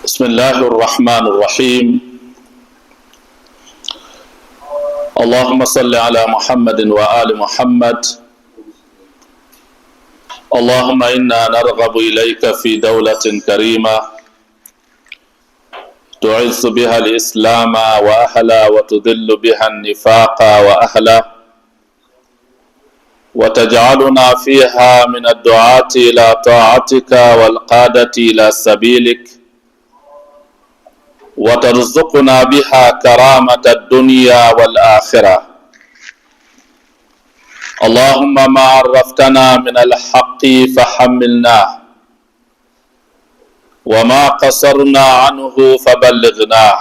بسم الله الرحمن الرحيم. اللهم صل على محمد وآل محمد. اللهم إنا نرغب إليك في دولة كريمة تعز بها الإسلام وأهله وتذل بها النفاق وأهله وتجعلنا فيها من الدعاة إلى طاعتك والقادة إلى سبيلك وترزقنا بها كرامة الدنيا والآخرة. اللهم ما عرفتنا من الحق فحملناه وما قصرنا عنه فبلغناه.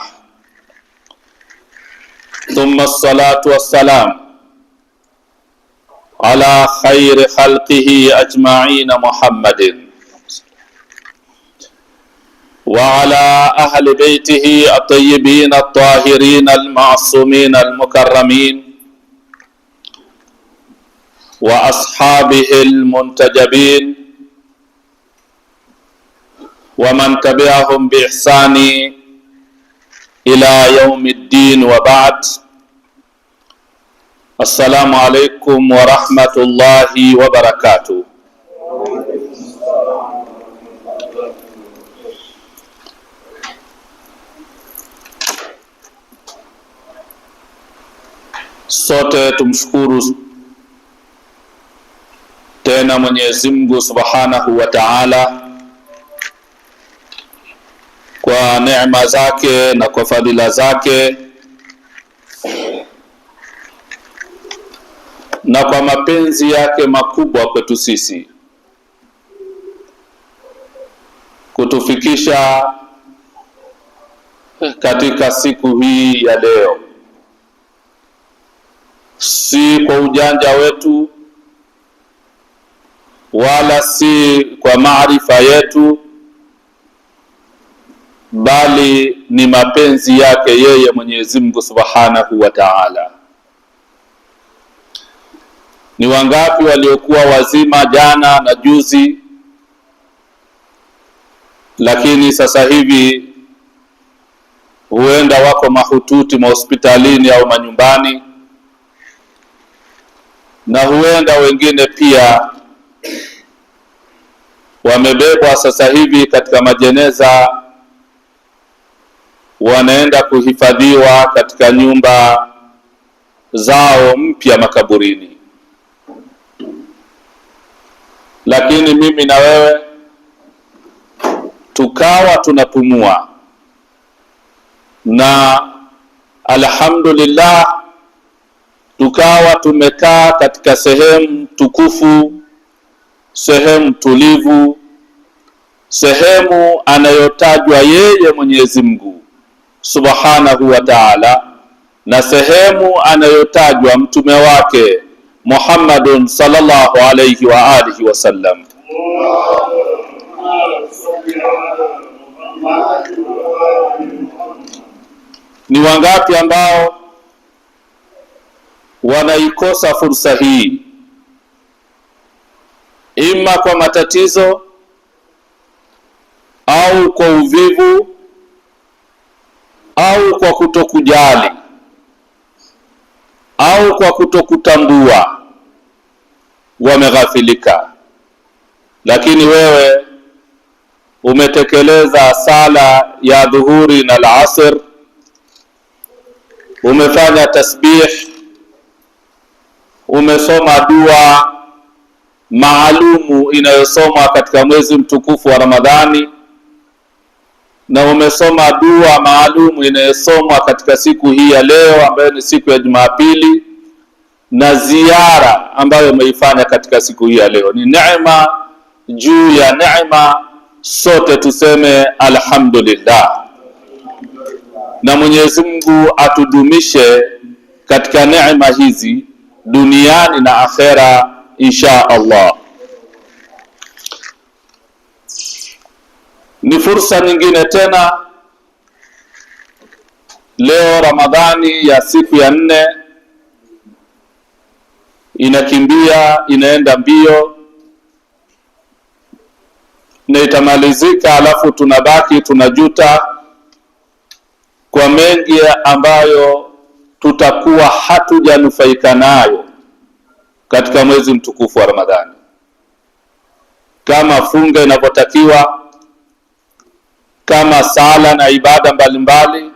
ثم الصلاة والسلام على خير خلقه أجمعين محمد وعلى أهل بيته الطيبين الطاهرين المعصومين المكرمين وأصحابه المنتجبين ومن تبعهم بإحسان إلى يوم الدين وبعد. السلام عليكم ورحمة الله وبركاته. Sote tumshukuru tena Mwenyezi Mungu Subhanahu wa Ta'ala kwa neema zake na kwa fadhila zake na kwa mapenzi yake makubwa kwetu sisi kutufikisha katika siku hii ya leo, si kwa ujanja wetu wala si kwa maarifa yetu, bali ni mapenzi yake yeye Mwenyezi Mungu Subhanahu wa Ta'ala. Ni wangapi waliokuwa wazima jana na juzi, lakini sasa hivi huenda wako mahututi mahospitalini au manyumbani, na huenda wengine pia wamebebwa sasa hivi katika majeneza, wanaenda kuhifadhiwa katika nyumba zao mpya makaburini. Lakini mimi na wewe tukawa tunapumua, na alhamdulillah tukawa tumekaa katika sehemu tukufu, sehemu tulivu, sehemu anayotajwa yeye Mwenyezi Mungu Subhanahu wa Ta'ala, na sehemu anayotajwa mtume wake Muhammadun sallallahu alayhi wa alihi wasallam. Ni wangapi ambao wanaikosa fursa hii, ima kwa matatizo au kwa uvivu au kwa kutokujali au kwa kutokutambua, wameghafilika. Lakini wewe umetekeleza sala ya dhuhuri na al-asr, umefanya tasbih, umesoma dua maalumu inayosomwa katika mwezi mtukufu wa Ramadhani, na umesoma dua maalumu inayosomwa katika siku hii ya leo ambayo ni siku ya Jumapili, na ziara ambayo umeifanya katika siku hii ya leo. Ni neema juu ya neema, sote tuseme alhamdulillah. Na Mwenyezi Mungu atudumishe katika neema hizi duniani na akhera insha Allah. Ni fursa nyingine tena leo, Ramadhani ya siku ya 4 inakimbia, inaenda mbio, na itamalizika, alafu tunabaki tunajuta kwa mengi ambayo tutakuwa hatujanufaika nayo katika mwezi mtukufu wa Ramadhani, kama funga inavyotakiwa, kama sala na ibada mbalimbali,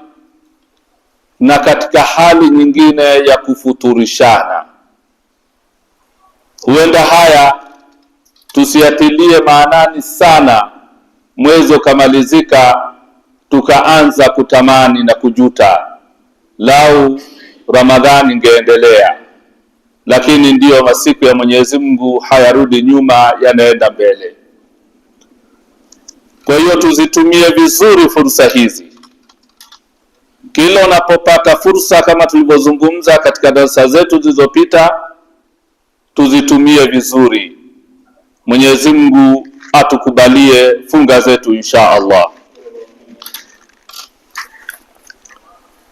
na katika hali nyingine ya kufuturishana. Huenda haya tusiyatilie maanani sana, mwezi ukamalizika tukaanza kutamani na kujuta, lau Ramadhani ingeendelea. Lakini ndiyo masiku ya Mwenyezi Mungu, hayarudi nyuma, yanaenda mbele. Kwa hiyo tuzitumie vizuri fursa hizi. Kila unapopata fursa, kama tulivyozungumza katika darasa zetu zilizopita, tuzitumie vizuri. Mwenyezi Mungu atukubalie funga zetu insha Allah.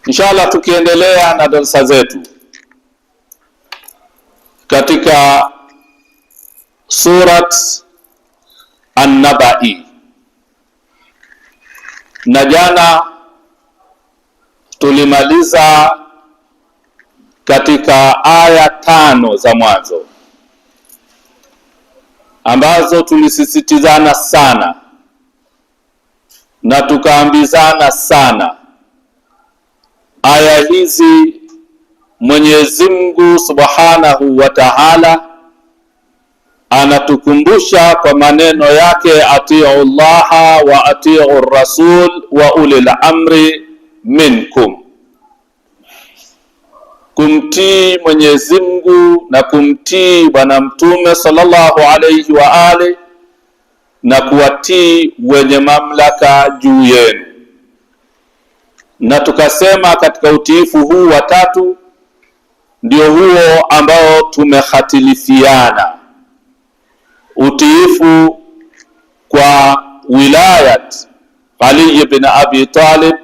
Inshallah, tukiendelea na darasa zetu katika surat An-Nabai, na jana tulimaliza katika aya 5 za mwanzo ambazo tulisisitizana sana na tukaambizana sana. Aya hizi Mwenyezi Mungu Subhanahu wa Ta'ala anatukumbusha kwa maneno yake, atiu Allaha wa atiu Rasul wa ulil amri minkum, kumtii Mwenyezi Mungu na kumtii Bwana Mtume sallallahu alayhi wa ali, na kuwatii wenye mamlaka juu yenu. Na tukasema katika utiifu huu wa tatu ndio huo ambao tumekhatilifiana, utiifu kwa wilayat Ali ibn Abi Talib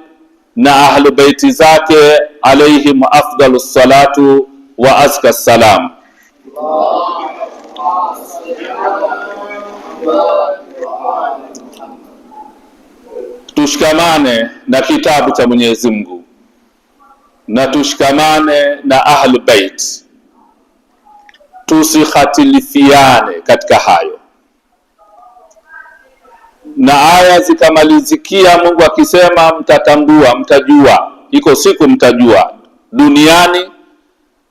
na ahlu baiti zake alayhim afdalus salatu wa azka salam. Tushikamane na kitabu cha Mwenyezi Mungu na tushikamane na ahlu bait, tusikhatilifiane katika hayo. Na aya zikamalizikia Mungu akisema, mtatambua, mtajua, iko siku mtajua duniani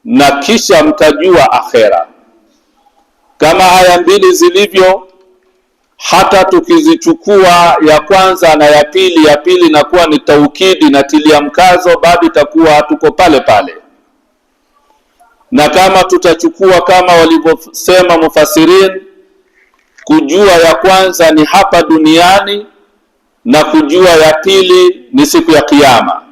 na kisha mtajua akhera. Kama aya mbili zilivyo, hata tukizichukua ya kwanza na ya pili inakuwa ni taukidi na tilia mkazo, bado itakuwa tuko pale pale. Na kama tutachukua kama walivyosema mufassirin, kujua ya kwanza ni hapa duniani na kujua ya pili ni siku ya Kiyama,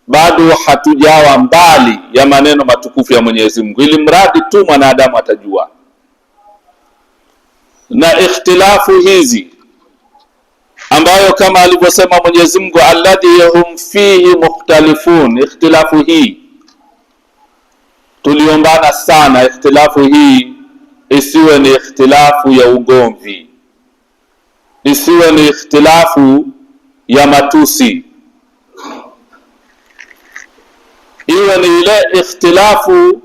bado hatujawa mbali ya maneno matukufu ya Mwenyezi Mungu, ili mradi tu mwanadamu atajua. Na ikhtilafu hizi ambayo kama alivyosema Mwenyezi Mungu, alladhi hum fihi mukhtalifun, ikhtilafu hii tuliombana sana, ikhtilafu hii isiwe ni ikhtilafu ya ugomvi, isiwe ni ikhtilafu ya matusi, iwe ni ile ikhtilafu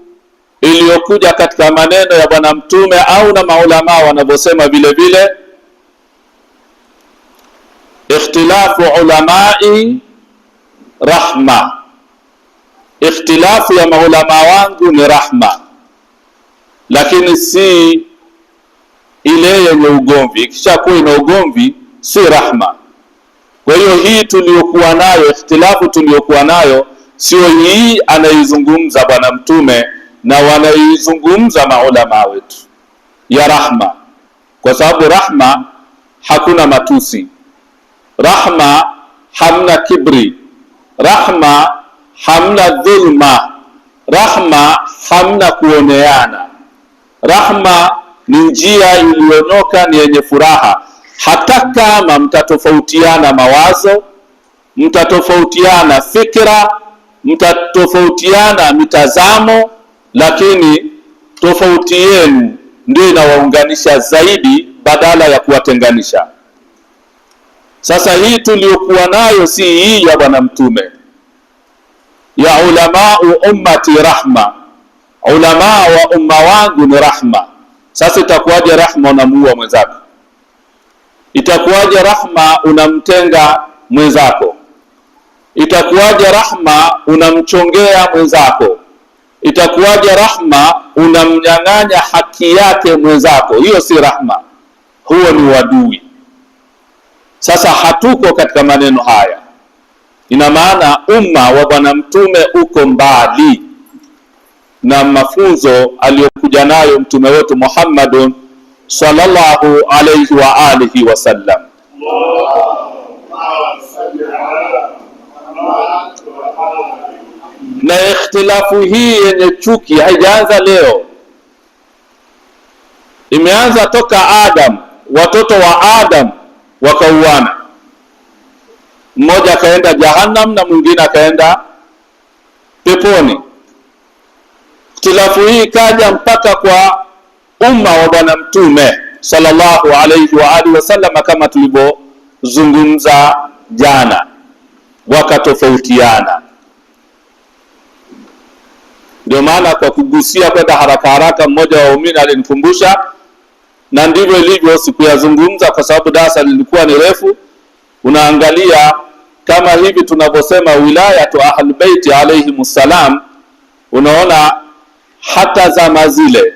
iliyokuja katika maneno ya Bwana Mtume au na maulama wanavyosema vile vile, ikhtilafu ulamai rahma, ikhtilafu ya maulama wangu ni rahma, lakini si ile yenye ugomvi. Ikishakuwa ina ugomvi si rahma. Kwa hiyo hii tuliyokuwa nayo, ikhtilafu tuliyokuwa nayo, sio hii anaizungumza Bwana Mtume na wanaizungumza maulama wetu ya rahma, kwa sababu rahma hakuna matusi, rahma hamna kibri, rahma hamna dhulma, rahma hamna kuoneana. Rahma ni njia iliyonyoka, ni yenye furaha. Hata kama mtatofautiana mawazo, mtatofautiana fikra, mtatofautiana mitazamo, lakini tofauti yenu ndio inawaunganisha zaidi badala ya kuwatenganisha. Sasa hii tuliyokuwa nayo si hii ya bwana mtume, ya ulama ummati rahma, ulama wa umma wangu ni rahma. Sasa itakuwaje rahma unamuua mwenzako? Itakuwaje rahma unamtenga mwenzako? Itakuwaje rahma unamchongea mwenzako? Itakuwaje rahma unamnyang'anya haki yake mwenzako? Hiyo si rahma, huo ni wadui. Sasa hatuko katika maneno haya. Ina maana umma wa bwana mtume uko mbali na mafunzo aliyokuja nayo mtume wetu Muhammadun sallallahu alayhi wa alihi wasallam. Na ikhtilafu hii yenye chuki haijaanza leo, imeanza toka Adam. Watoto wa Adam wakauana, mmoja akaenda jahannam na mwingine akaenda peponi. Ikhtilafu hii kaja mpaka kwa umma wa bwana mtume sallallahu alayhi wa alihi wasallam, kama tulivyozungumza jana, wakatofautiana. Ndio maana kwa kugusia kwenda haraka haraka, mmoja wa waumini alinikumbusha, na ndivyo ilivyo, sikuyazungumza kwa sababu darasa lilikuwa ni refu. Unaangalia kama hivi tunavyosema wilayatu ahlul bait alayhimus salam, unaona hata zama zile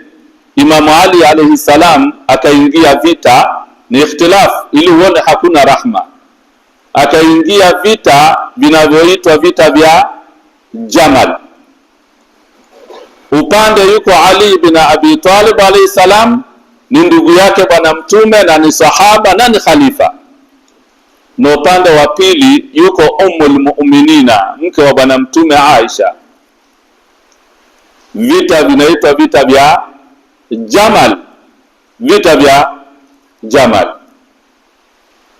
Imam Ali alayhi salam akaingia vita, ni ikhtilaf ili uone hakuna rahma. Akaingia vita vinavyoitwa vita vya Jamal. Upande yuko Ali bin Abi Talib alayhi salam, ni ndugu yake bwana mtume na ni sahaba na ni khalifa. Na upande wa pili yuko Ummul Mu'minina, mke wa bwana mtume Aisha. Vita vinaitwa vita vya Jamal. Vita vya Jamal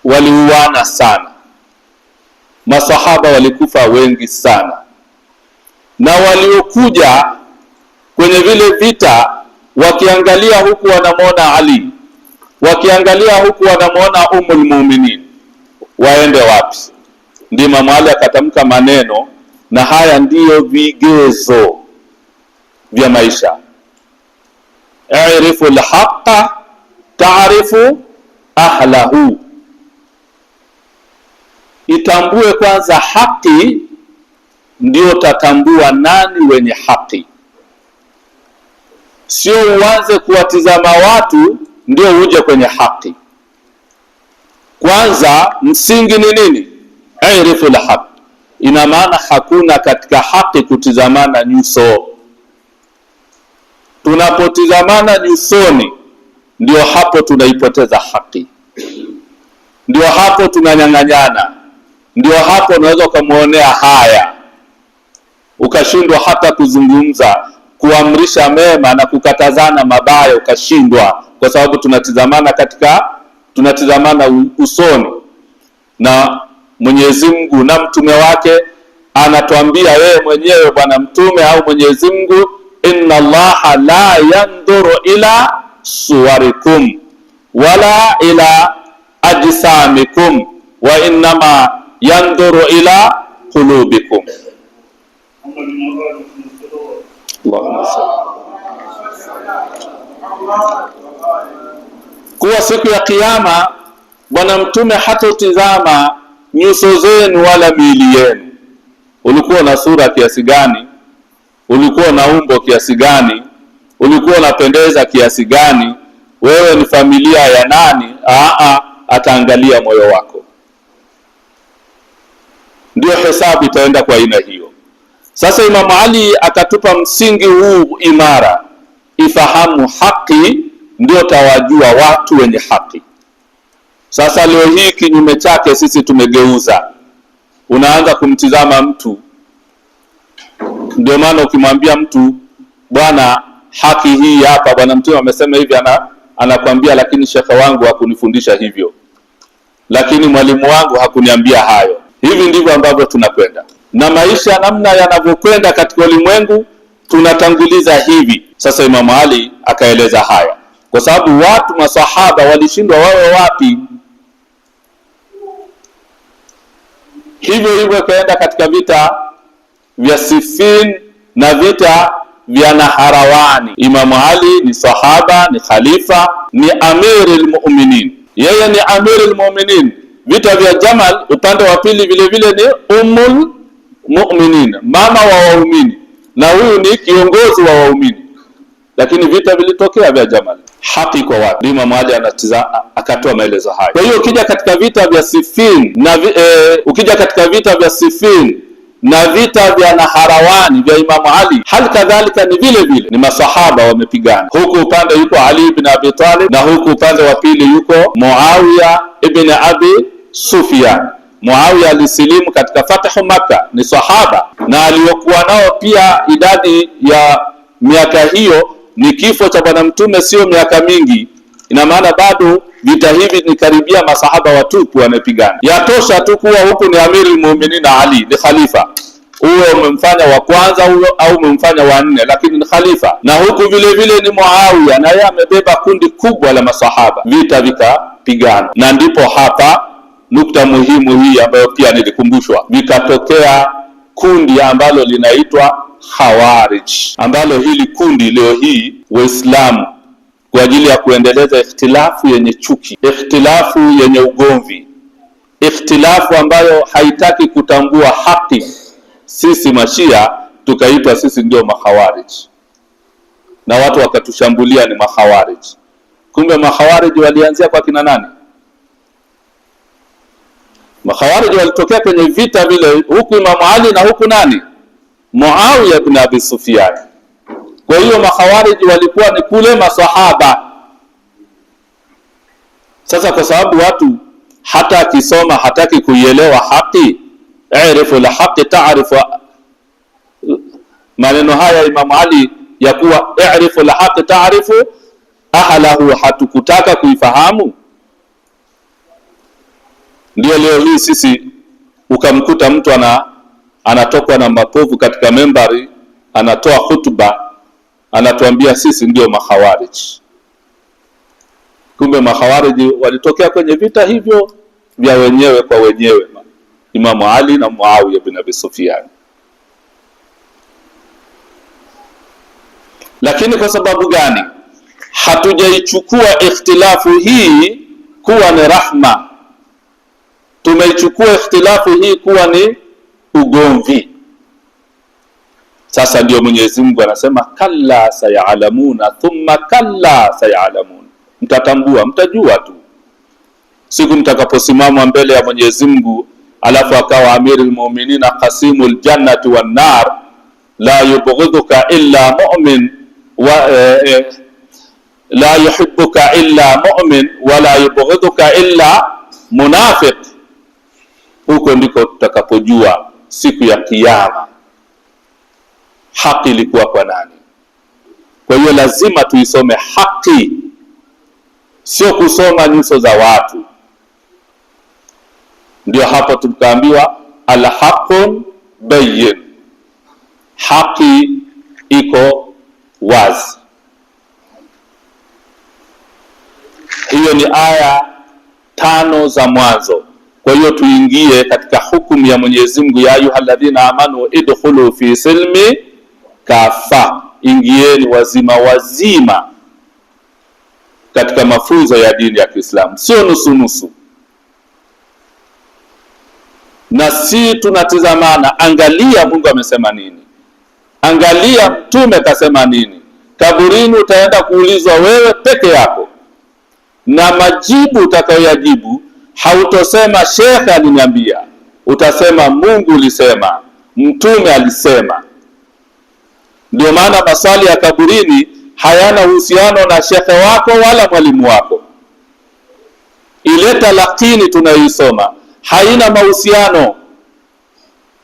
waliuana sana, masahaba walikufa wengi sana, na waliokuja kwenye vile vita wakiangalia huku wanamwona Ali, wakiangalia huku wanamwona Ummul Mu'minin, waende wapi? Ndi Imam Ali akatamka maneno, na haya ndiyo vigezo vya maisha. I'rifu al-haqqa ta'rifu ahlahu, itambue kwanza haki, ndio tatambua nani wenye haki. Sio uanze kuwatizama watu ndio uje kwenye haki. Kwanza msingi ni nini? I'rifu al-haqq. Ina maana hakuna katika haki kutizamana nyuso. Tunapotizamana nyusoni, ndio hapo tunaipoteza haki, ndio hapo tunanyang'anyana, ndio hapo unaweza ukamwonea haya, ukashindwa hata kuzungumza, kuamrisha mema na kukatazana mabaya, ukashindwa kwa sababu tunatizamana usoni. Na Mwenyezi Mungu na mtume wake anatuambia yeye mwenyewe bwana mtume au Mwenyezi Mungu, inna Allaha la yanduru ila suwarikum wala ila ajsamikum wa innama yanduru ila qulubikum. Kuwa siku ya Kiyama bwana mtume hatotizama nyuso zenu wala miili yenu. Ulikuwa na sura kiasi gani? Ulikuwa na umbo kiasi gani? Ulikuwa unapendeza kiasi gani? Wewe ni familia ya nani? Ataangalia moyo wako. Ndio hesabu itaenda kwa aina hiyo. Sasa Imam Ali akatupa msingi huu imara, ifahamu haki ndio tawajua watu wenye haki. Sasa leo hii kinyume chake sisi tumegeuza. Unaanza kumtizama mtu. Ndio maana ukimwambia mtu bwana haki hii hapa bwana mtume amesema hivi, anakuambia lakini shekhe wangu hakunifundisha hivyo, lakini mwalimu wangu hakuniambia hayo. Hivi ndivyo ambavyo tunakwenda na maisha, namna yanavyokwenda katika ulimwengu tunatanguliza hivi. Sasa Imam Ali akaeleza haya kwa sababu watu masahaba walishindwa wawe wapi. Hivyo hivyo kaenda katika vita vya Siffin na vita vya Naharawani. Imamu Ali ni sahaba, ni khalifa, ni amirul mu'minin, yeye ni amirul mu'minin. Vita vya Jamal upande wa pili vile vile ni ummul mu'minin, mama wa waumini, na huyu ni kiongozi wa waumini. Lakini vita vilitokea vya Jamal, haki kwa watu. Imamu Ali akatoa maelezo haya. Kwa hiyo ukija katika vita vya Siffin na ukija katika vita vya Siffin na vita vya Naharawani vya Imamu Ali, hali kadhalika ni vile vile ni masahaba wamepigana. Huku upande yuko Ali ibn Abi Talib na huku upande wa pili yuko Muawiya ibn Abi Sufyan. Muawiya alisilimu katika Fathu Makkah, ni sahaba, na aliyokuwa nao pia idadi ya miaka hiyo ni kifo cha bwana mtume, sio miaka mingi. Ina maana bado vita hivi ni karibia masahaba watupu wanapigana. Yatosha tu kuwa huku ni amirul mu'minin Ali, ni khalifa. Huyo umemfanya wa kwanza huyo au umemfanya wa nne, lakini ni khalifa. Na huku vile vile ni Muawiya, na yeye amebeba kundi kubwa la masahaba, vita vikapigana. Na ndipo hapa nukta muhimu hii ambayo pia nilikumbushwa, vikatokea kundi ambalo linaitwa Khawarij, ambalo hili kundi leo hii Waislamu kwa ajili ya kuendeleza ikhtilafu yenye chuki, ikhtilafu yenye ugomvi, ikhtilafu ambayo haitaki kutambua haki, sisi Mashia tukaitwa sisi ndio makhawarij, na watu wakatushambulia ni makhawarij. Kumbe makhawarij walianzia kwa kina nani? Makhawarij walitokea kwenye vita vile, huku Imamu Ali na huku nani? Muawiya ibn Abi Sufyan. Kwa hiyo makhawarij walikuwa ni kule masahaba. Sasa kwa sababu watu hata akisoma hataki kuielewa haki, arifu la haki taarifu, maneno haya Imamu Ali ya kuwa arifu la haki taarifu ahlahu, hatukutaka kuifahamu. Ndio leo hii sisi ukamkuta mtu anatokwa na mapovu katika membari, anatoa hutuba, anatuambia sisi ndio makhawarij. Kumbe makhawarij walitokea kwenye vita hivyo vya wenyewe kwa wenyewe, Imamu Ali na Muawiya bin Abi Sufyan. Lakini kwa sababu gani hatujaichukua ikhtilafu hii kuwa ni rahma? Tumeichukua ikhtilafu hii kuwa ni ugomvi. Sasa ndio Mwenyezi Mungu anasema kalla sayalamuna thumma kalla sayalamun, mtatambua, mtajua tu siku mtakaposimama mbele ya Mwenyezi Mungu, alafu akawa amirul mu'minina qasimul jannati wan nar, la yubghiduka illa mu'min wa la yuhibbuka illa mu'min wa la yubghiduka illa munafiq. Huko ndiko tutakapojua siku ya Kiyama haki ilikuwa kwa nani. Kwa hiyo lazima tuisome haki, sio kusoma nyuso za watu. Ndio hapo tukaambiwa alhaqun bayyin, haki iko wazi. Hiyo ni aya 5 za mwanzo. Kwa hiyo tuingie katika hukumu ya Mwenyezi Mungu, ya ayyuhalladhina amanu idkhulu fi silmi kafa, ingieni wazima wazima katika mafunzo ya dini ya Kiislamu, sio nusu nusu. Na si tunatizamana, angalia Mungu amesema nini, angalia Mtume kasema nini. Kaburini utaenda kuulizwa wewe peke yako, na majibu utakayoyajibu hautosema shekhe aliniambia, utasema Mungu ulisema, Mtume alisema. Ndio maana maswali ya kaburini hayana uhusiano na shekhe wako wala mwalimu wako. Ile talakini tunayoisoma haina mahusiano.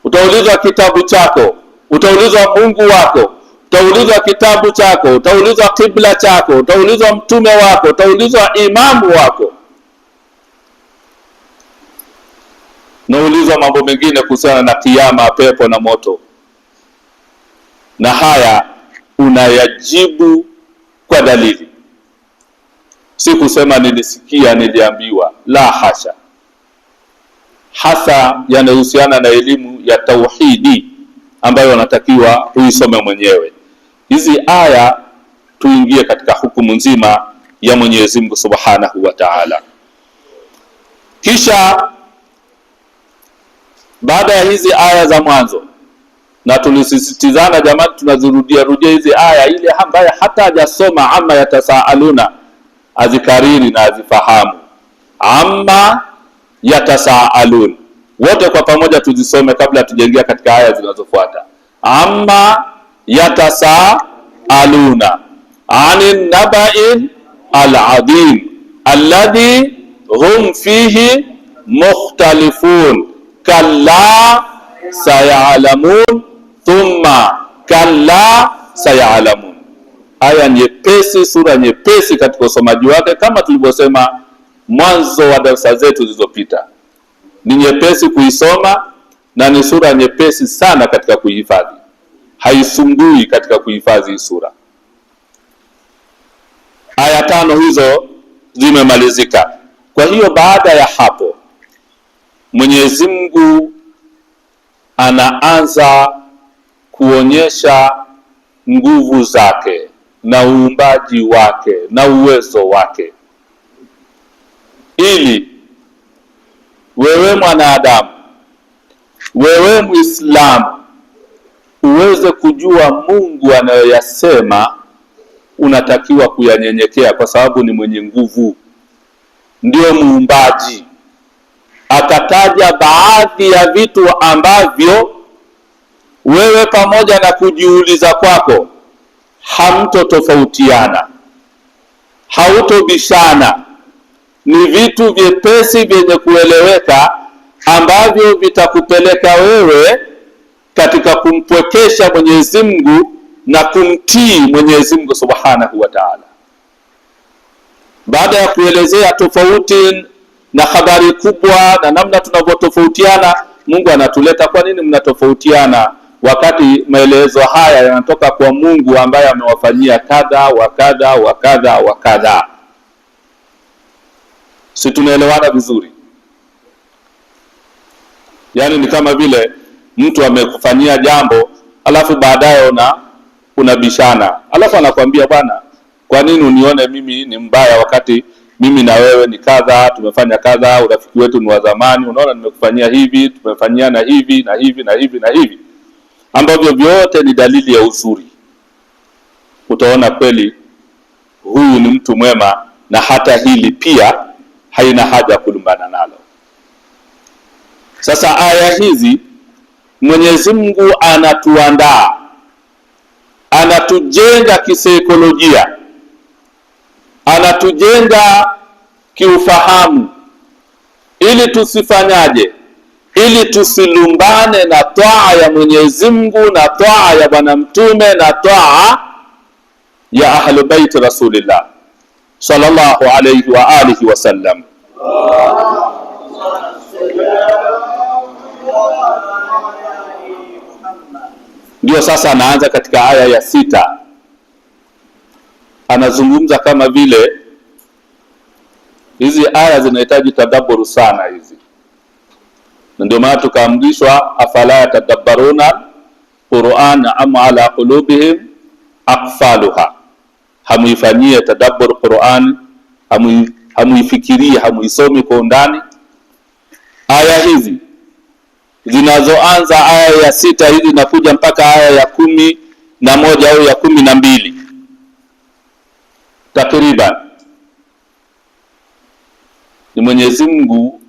Utaulizwa kitabu chako, utaulizwa Mungu wako, utaulizwa kitabu chako, utaulizwa kibla chako, utaulizwa mtume wako, utaulizwa imamu wako, naulizwa mambo mengine kuhusiana na kiyama, pepo na moto. Na haya unayajibu kwa dalili, si kusema nilisikia, niliambiwa. La hasha. hasa yanayohusiana na elimu ya tauhidi ambayo wanatakiwa uisome mwenyewe. Hizi aya tuingie katika hukumu nzima ya Mwenyezi Mungu Subhanahu wa Ta'ala. Kisha baada ya hizi aya za mwanzo, na tulisisitizana jamani, tunazirudia hizi aya, ile ambaye hata hajasoma amma yatasaaluna azikariri na azifahamu. Amma yatasaalun, wote kwa pamoja tuzisome kabla tujaingia katika aya zinazofuata. Amma yatasaaluna anin naba'il al-adhim alladhi hum fihi mukhtalifun kalla sayalamun thumma kalla sayalamun. Aya nyepesi, sura nyepesi katika usomaji wake, kama tulivyosema mwanzo wa darasa zetu zilizopita. Ni nyepesi kuisoma na ni sura nyepesi sana katika kuihifadhi, haisumbui katika kuhifadhi hii sura. Aya 5 hizo zimemalizika. Kwa hiyo baada ya hapo Mwenyezi Mungu anaanza kuonyesha nguvu zake na uumbaji wake na uwezo wake, ili wewe mwanadamu, wewe Muislamu, uweze kujua Mungu anayoyasema unatakiwa kuyanyenyekea, kwa sababu ni mwenye nguvu, ndio muumbaji. Akataja baadhi ya vitu ambavyo wewe pamoja na kujiuliza kwako hamtotofautiana, hautobishana. Ni vitu vyepesi vyenye kueleweka ambavyo vitakupeleka wewe katika kumpwekesha Mwenyezi Mungu na kumtii Mwenyezi Mungu Subhanahu wa Ta'ala. Baada ya kuelezea tofauti na habari kubwa na namna tunavyotofautiana, Mungu anatuleta kwa nini mnatofautiana, wakati maelezo haya yanatoka kwa Mungu ambaye amewafanyia kadha wa kadha wa kadha wa kadha. Si tunaelewana vizuri? Yaani ni kama vile mtu amekufanyia jambo alafu baadaye unabishana, alafu anakuambia bwana, kwa nini unione mimi ni mbaya wakati mimi na wewe ni kadha, tumefanya kadha, urafiki wetu ni wa zamani, unaona nimekufanyia hivi, tumefanyiana hivi na hivi na hivi na hivi, ambavyo vyote ni dalili ya uzuri. Utaona kweli huyu ni mtu mwema, na hata hili pia haina haja kulumbana nalo. Sasa aya hizi Mwenyezi Mungu anatuandaa, anatujenga kisaikolojia, anatujenga kiufahamu, ili tusifanyaje? Ili tusilumbane na taa ya Mwenyezi Mungu na taa ya Bwana Mtume na taa ya Ahlul Bait Rasulillah sallallahu alayhi wa alihi wasallam. Ndio sasa anaanza katika aya ya 6, anazungumza kama vile hizi aya zinahitaji tadabburu sana hizi, na ndio maana tukaamrishwa afala yatadabbaruna Qur'an am ala qulubihim aqfaluha. Hamuifanyie tadabbur Qur'an, hamuifikirie, hamuisomi kwa undani. Aya hizi zinazoanza aya ya 6 hizi zinakuja mpaka aya ya 11 au ya 12 takriban, ni Mwenyezi Mungu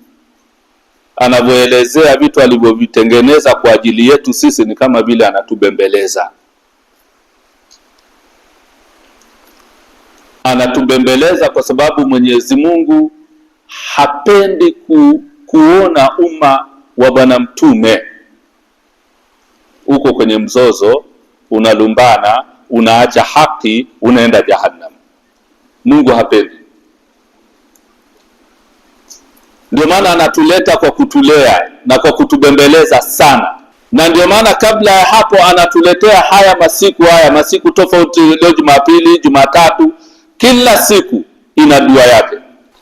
anavyoelezea vitu alivyovitengeneza kwa ajili yetu sisi, ni kama vile anatubembeleza. Anatubembeleza kwa sababu Mwenyezi Mungu hapendi kuona umma wa Bwana Mtume uko kwenye mzozo, unalumbana, unaacha haki, unaenda jahannam. Mungu hapendi. Ndio maana anatuleta kwa kutulea na kwa kutubembeleza sana, na ndio maana kabla ya hapo anatuletea haya masiku tofauti. Leo Jumapili, Jumatatu, kila siku ina dua yake,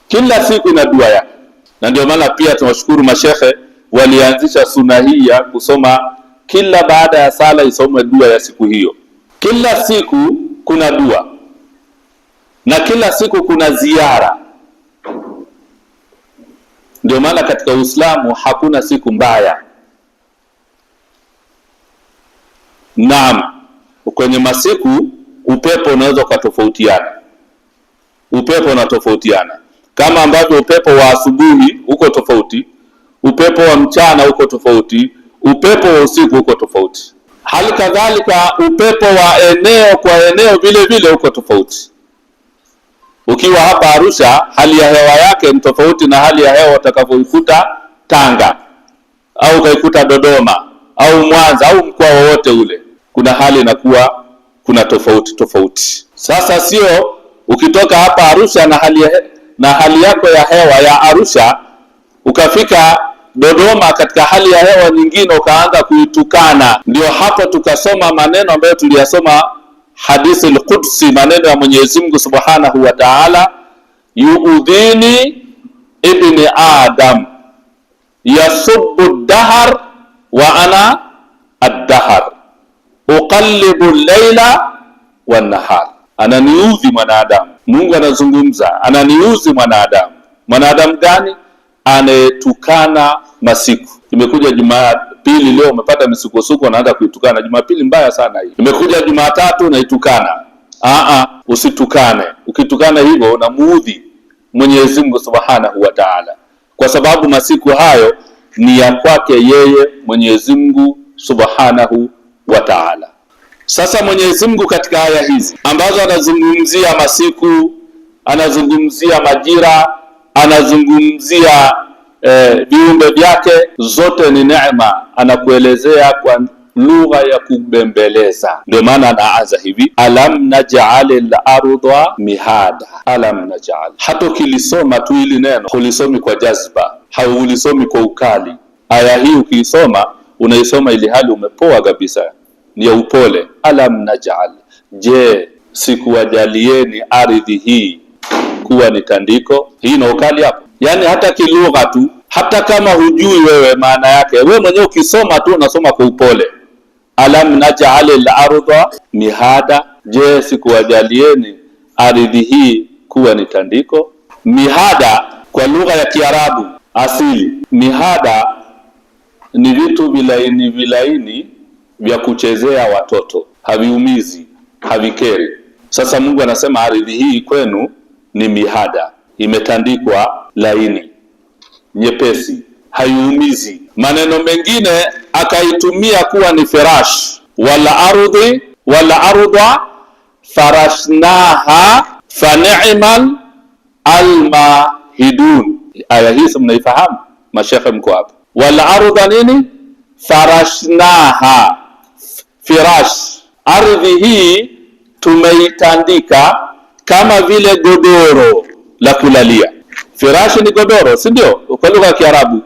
kila siku ina dua yake. Na ndio maana pia tunashukuru mashehe walianzisha sunna hii ya kusoma kila baada ya sala isome dua ya siku hiyo. Kila siku kuna dua na kila siku kuna ziara. Ndio maana katika Uislamu hakuna siku mbaya. Naam, kwenye masiku upepo unaweza kutofautiana. Upepo unatofautiana. Kama ambavyo upepo wa asubuhi uko tofauti, upepo wa mchana uko tofauti, upepo wa usiku uko tofauti. Hali kadhalika upepo wa eneo kwa eneo vile vile uko tofauti. Ukiwa hapa Arusha, hali ya hewa yake ni tofauti na hali ya hewa utakavyoikuta Tanga au ukaikuta Dodoma au Mwanza au mkoa wowote ule. Kuna hali inakuwa kuna tofauti. Sasa sio ukitoka hapa Arusha na hali yako ya hewa ya Arusha ukafika Dodoma katika hali ya hewa nyingine ukaanza kuitukana. Ndio hapo tukasoma maneno ambayo tuliyasoma hadithi al-Qudsi, maneno ya Mwenyezi Mungu Subhanahu wa Ta'ala, yuudhini ibni Adam yasubbu dahar wa ana ad-dahar uqallibu al-layla wan-nahar. Ananiudhi mwanadamu. Mungu anazungumza, ananiudhi mwanadamu. Mwanadamu gani? Anayetukana masiku. Imekuja Jumapili leo umepata misukosuko unaanza kuitukana. Jumapili mbaya sana hii. Imekuja Jumatatu unaitukana. Usitukane. Ukitukana hivyo unamuudhi Mwenyezi Mungu Subhanahu wa Ta'ala. Kwa sababu masiku hayo ni ya kwake yeye Mwenyezi Mungu Subhanahu wa Ta'ala. Sasa Mwenyezi Mungu katika aya hizi ambazo anazungumzia masiku, anazungumzia majira, anazungumzia viumbe vyake, zote ni neema, anakuelezea kwa lugha ya kubembeleza. Ndio maana anaanza hivi, alam naj'alil ardha mihada. Alam naj'al. Hata ukilisoma tu hili neno hulisomi kwa jazba, haulisomi kwa ukali. Aya hii ukiisoma unaisoma ili hali umepoa kabisa, ni ya upole. Alam naj'al, je sikuwajalieni ardhi hii kuwa ni tandiko? Hii na ukali hapo. Yani hata kilugha tu, hata kama hujui wewe maana yake, wewe mwenyewe ukisoma tu unasoma kwa upole. Alam naj'alil ardha mihada, je sikuwajalieni ardhi hii kuwa ni tandiko? Mihada kwa lugha ya Kiarabu asili, mihada ni vitu vilaini vya kuchezea watoto, haviumizi, havikeri. Sasa Mungu anasema ardhi hii kwenu ni mihada, imetandikwa laini, nyepesi, haiumizi. Maneno mengine akaitumia kuwa ni firash, wala ardha farashnaha fani'mal almahidun. Aya hii mnaifahamu mashekhe, mko hapa. Wala ardha nini? Farashnaha, firash. Ardhi hii tumeitandika kama vile godoro la kulalia. Firash ni godoro, si ndio? Kwa lugha ya Kiarabu,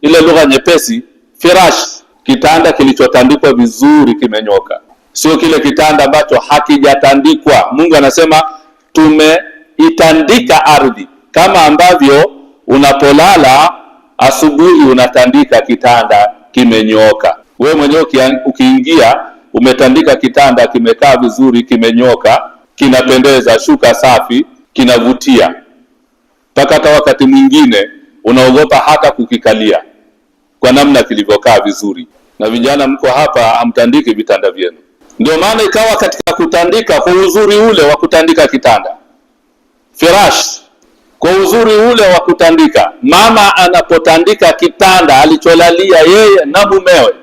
ile lugha nyepesi. Firash, kitanda kilichotandikwa vizuri, kimenyoka, sio kile kitanda ambacho hakijatandikwa. Mungu anasema tumeitandika ardhi, kama ambavyo unapolala asubuhi unatandika kitanda kimenyoka. Wewe mwenyewe ukiingia umetandika kitanda, kimekaa vizuri, kimenyoka, kinapendeza, shuka safi, kinavutia, mpaka hata wakati mwingine unaogopa hata kukikalia kwa namna kilivyokaa vizuri. Na vijana mko hapa hamtandiki vitanda vyenu. Ndio maana ikawa katika kutandika, kwa uzuri ule wa kutandika kitanda firash, kwa uzuri ule wa kutandika, mama anapotandika kitanda alicholalia yeye na mumewe,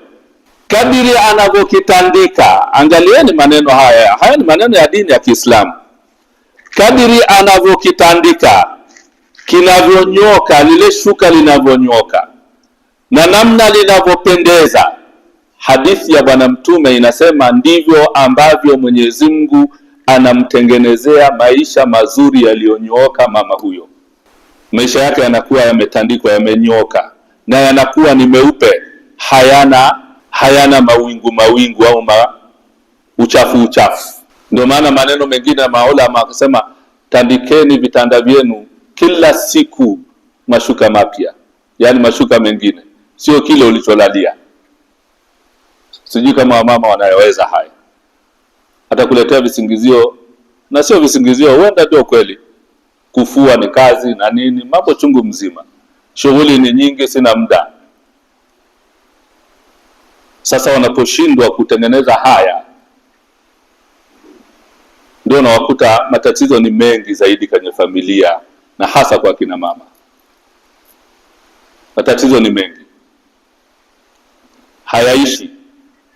kadiri anavyokitandika, angalieni maneno haya ni maneno ya dini ya Kiislamu. Kadiri anavyokitandika kinavyonyoka, lile shuka linavyonyoka na namna linavyopendeza, hadithi ya Bwana Mtume inasema ndivyo ambavyo Mwenyezi Mungu anamtengenezea maisha mazuri yaliyonyooka mama huyo. Maisha yake yanakuwa yametandikwa, yamenyoka, na yanakuwa ni meupe, hayana mawingu au uchafu. Ndio maana maneno mengine ya maulama akasema, tandikeni vitanda vyenu kila siku mashuka mapya, yani mashuka mengine. sio kile ulicholalia. Sijui kama wamama wanayoweza haya, hata kuletea visingizio, na sio visingizio, huenda ndio kweli. Kufua ni kazi na nini, mambo chungu mzima, shughuli ni nyingi, sina muda. Sasa wanaposhindwa kutengeneza haya, ndio unawakuta matatizo ni mengi zaidi kwenye familia, na hasa kwa kina mama. Matatizo ni mengi, hayaishi,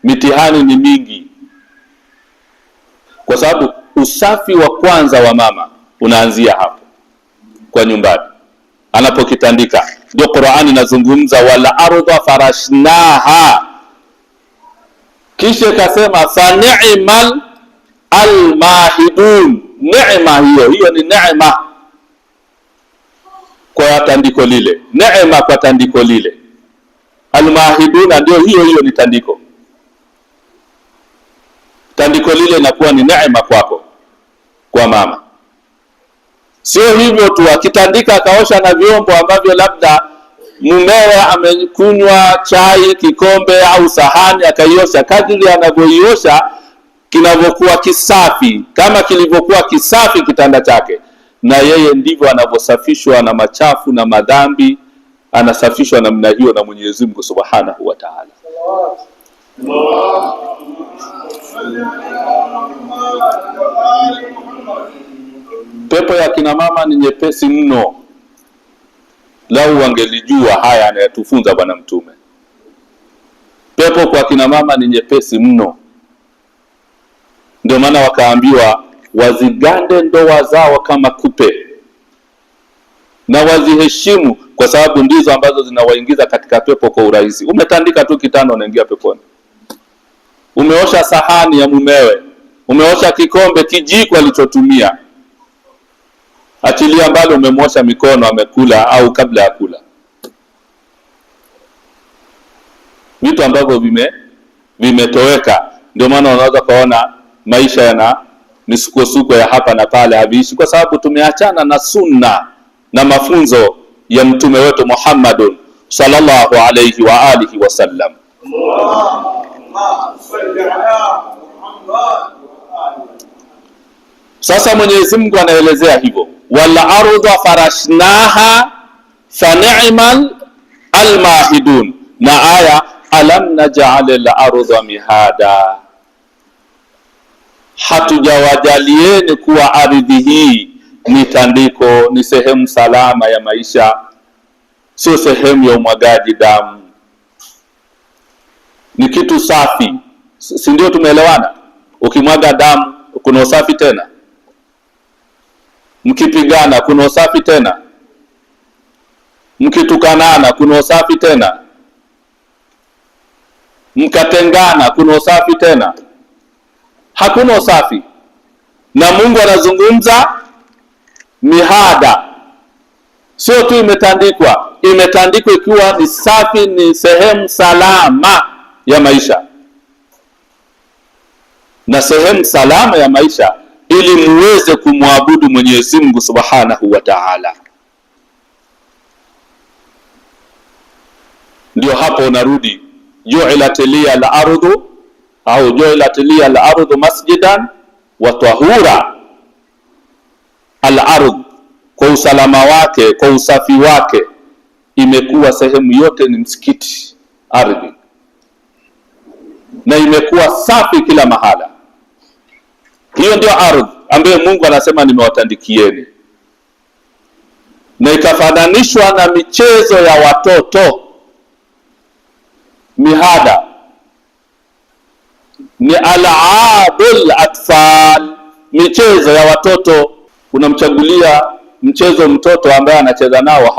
mitihani ni mingi, kwa sababu usafi wa kwanza wa mama unaanzia hapo kwa nyumbani, anapokitandika. Ndio Qur'ani inazungumza wala ardha farashnaha, kisha kasema fa ni'mal almahidun. Neema hiyo ni neema kwa tandiko lile, neema kwa tandiko lile. Almahiduna ndio hiyo ni tandiko. Tandiko lile linakuwa ni neema kwako, kwa mama. Sio hivyo tu, akitandika akaosha na vyombo ambavyo labda mumewe amekunywa chai, kikombe au sahani, akaiosha. Kadiri anavyoiosha kinavyokuwa kisafi, kama kilivyokuwa kisafi kitanda chake, na yeye ndivyo anavyosafishwa na machafu na madhambi, anasafishwa namna hiyo na Mwenyezi Mungu Subhanahu wa Ta'ala. Pepo ya kina mama ni nyepesi mno. Lau wangelijua haya anayotufunza Bwana Mtume. Pepo kwa kina mama ni nyepesi mno. Ndio maana wakaambiwa wazigande ndoa zao kama kupe, na waziheshimu, kwa sababu ndizo ambazo zinawaingiza katika pepo kwa urahisi. Umetandika tu kitano unaingia peponi. Umeosha sahani ya mumewe, umeosha kikombe, kijiko alichotumia, achilia mbali umemosha mikono amekula au kabla ya kula. Vitu ambavyo vimetoweka. Ndio maana unaweza kuona maisha yana misukosuko ya hapa na pale, haviishi, kwa sababu tumeachana na sunna na mafunzo ya mtume wetu Muhammadun sallallahu alayhi wa alihi wasallam. Sasa Mwenyezi Mungu anaelezea hivyo, wal ardha farashnaha fa ni'mal almahidun, na aya alam naj'al al ardha mihada, hatujawajalieni kuwa ardhi hii ni tandiko, ni sehemu salama ya maisha, sio sehemu ya umwagaji damu, ni kitu safi. Si ndio? Tumeelewana? Ukimwaga damu kuna usafi tena? Mkipigana kuna usafi tena? Mkitukanana kuna usafi tena? Mkatengana kuna usafi tena? Hakuna usafi. Na Mungu anazungumza mihada, sio tu imetandikwa ikiwa ni safi, ni sehemu salama ya maisha. Na sehemu salama ya maisha ili muweze kumwabudu Mwenyezi Mungu Subhanahu wa Ta'ala. Ndio hapo unarudi ju'ilat liya al-ardu au ju'ilat liya al-ardu masjidan wa tahura. Al-ardh kwa usalama wake, kwa usafi wake, imekuwa sehemu yote ni msikiti, ardhi, na imekuwa safi kila mahala. Hiyo ndio ardhi ambayo Mungu anasema nimewatandikieni, na ikafananishwa na michezo ya watoto. Mihada ni al'abul atfal, michezo ya watoto. Unamchagulia mchezo mtoto ambaye anacheza nao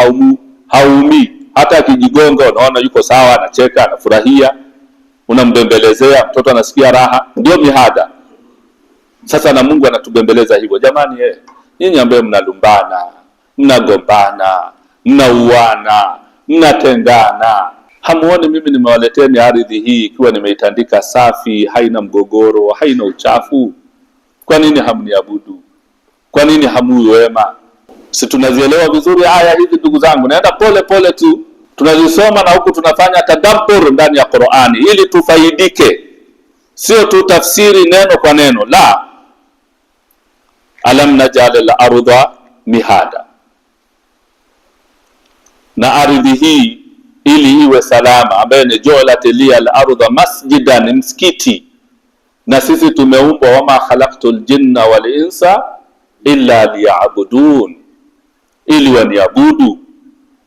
haumii, hata akijigonga unaona yuko sawa, anacheka, anafurahia, unambembelezea, mtoto anasikia raha. Ndio mihada. Sasa na Mungu anatubembeleza hivyo. Jamani, nyinyi ambaye mnalumbana, mnagombana, mnauana, mnatengana, hamuoni mimi nimewaleteni ardhi hii ikiwa nimeitandika safi, haina mgogoro, haina uchafu? Kwa nini hamniabudu? Kwa nini hamuwi wema? Si tunazielewa vizuri aya hizi ndugu zangu? Naenda pole pole tu tunazisoma na huku tunafanya tadabbur ndani ya Qur'ani ili tufaidike, sio tu tafsiri neno kwa neno. La, alam naj'al al-ardha mihada, na ardhi hii ili iwe salama, ambayo ni ju'alat liya al-ardha masjidan, msikiti. Na sisi tumeumbwa, wama khalaqtul jinna wal insa illa liya'budun, ili waniabudu.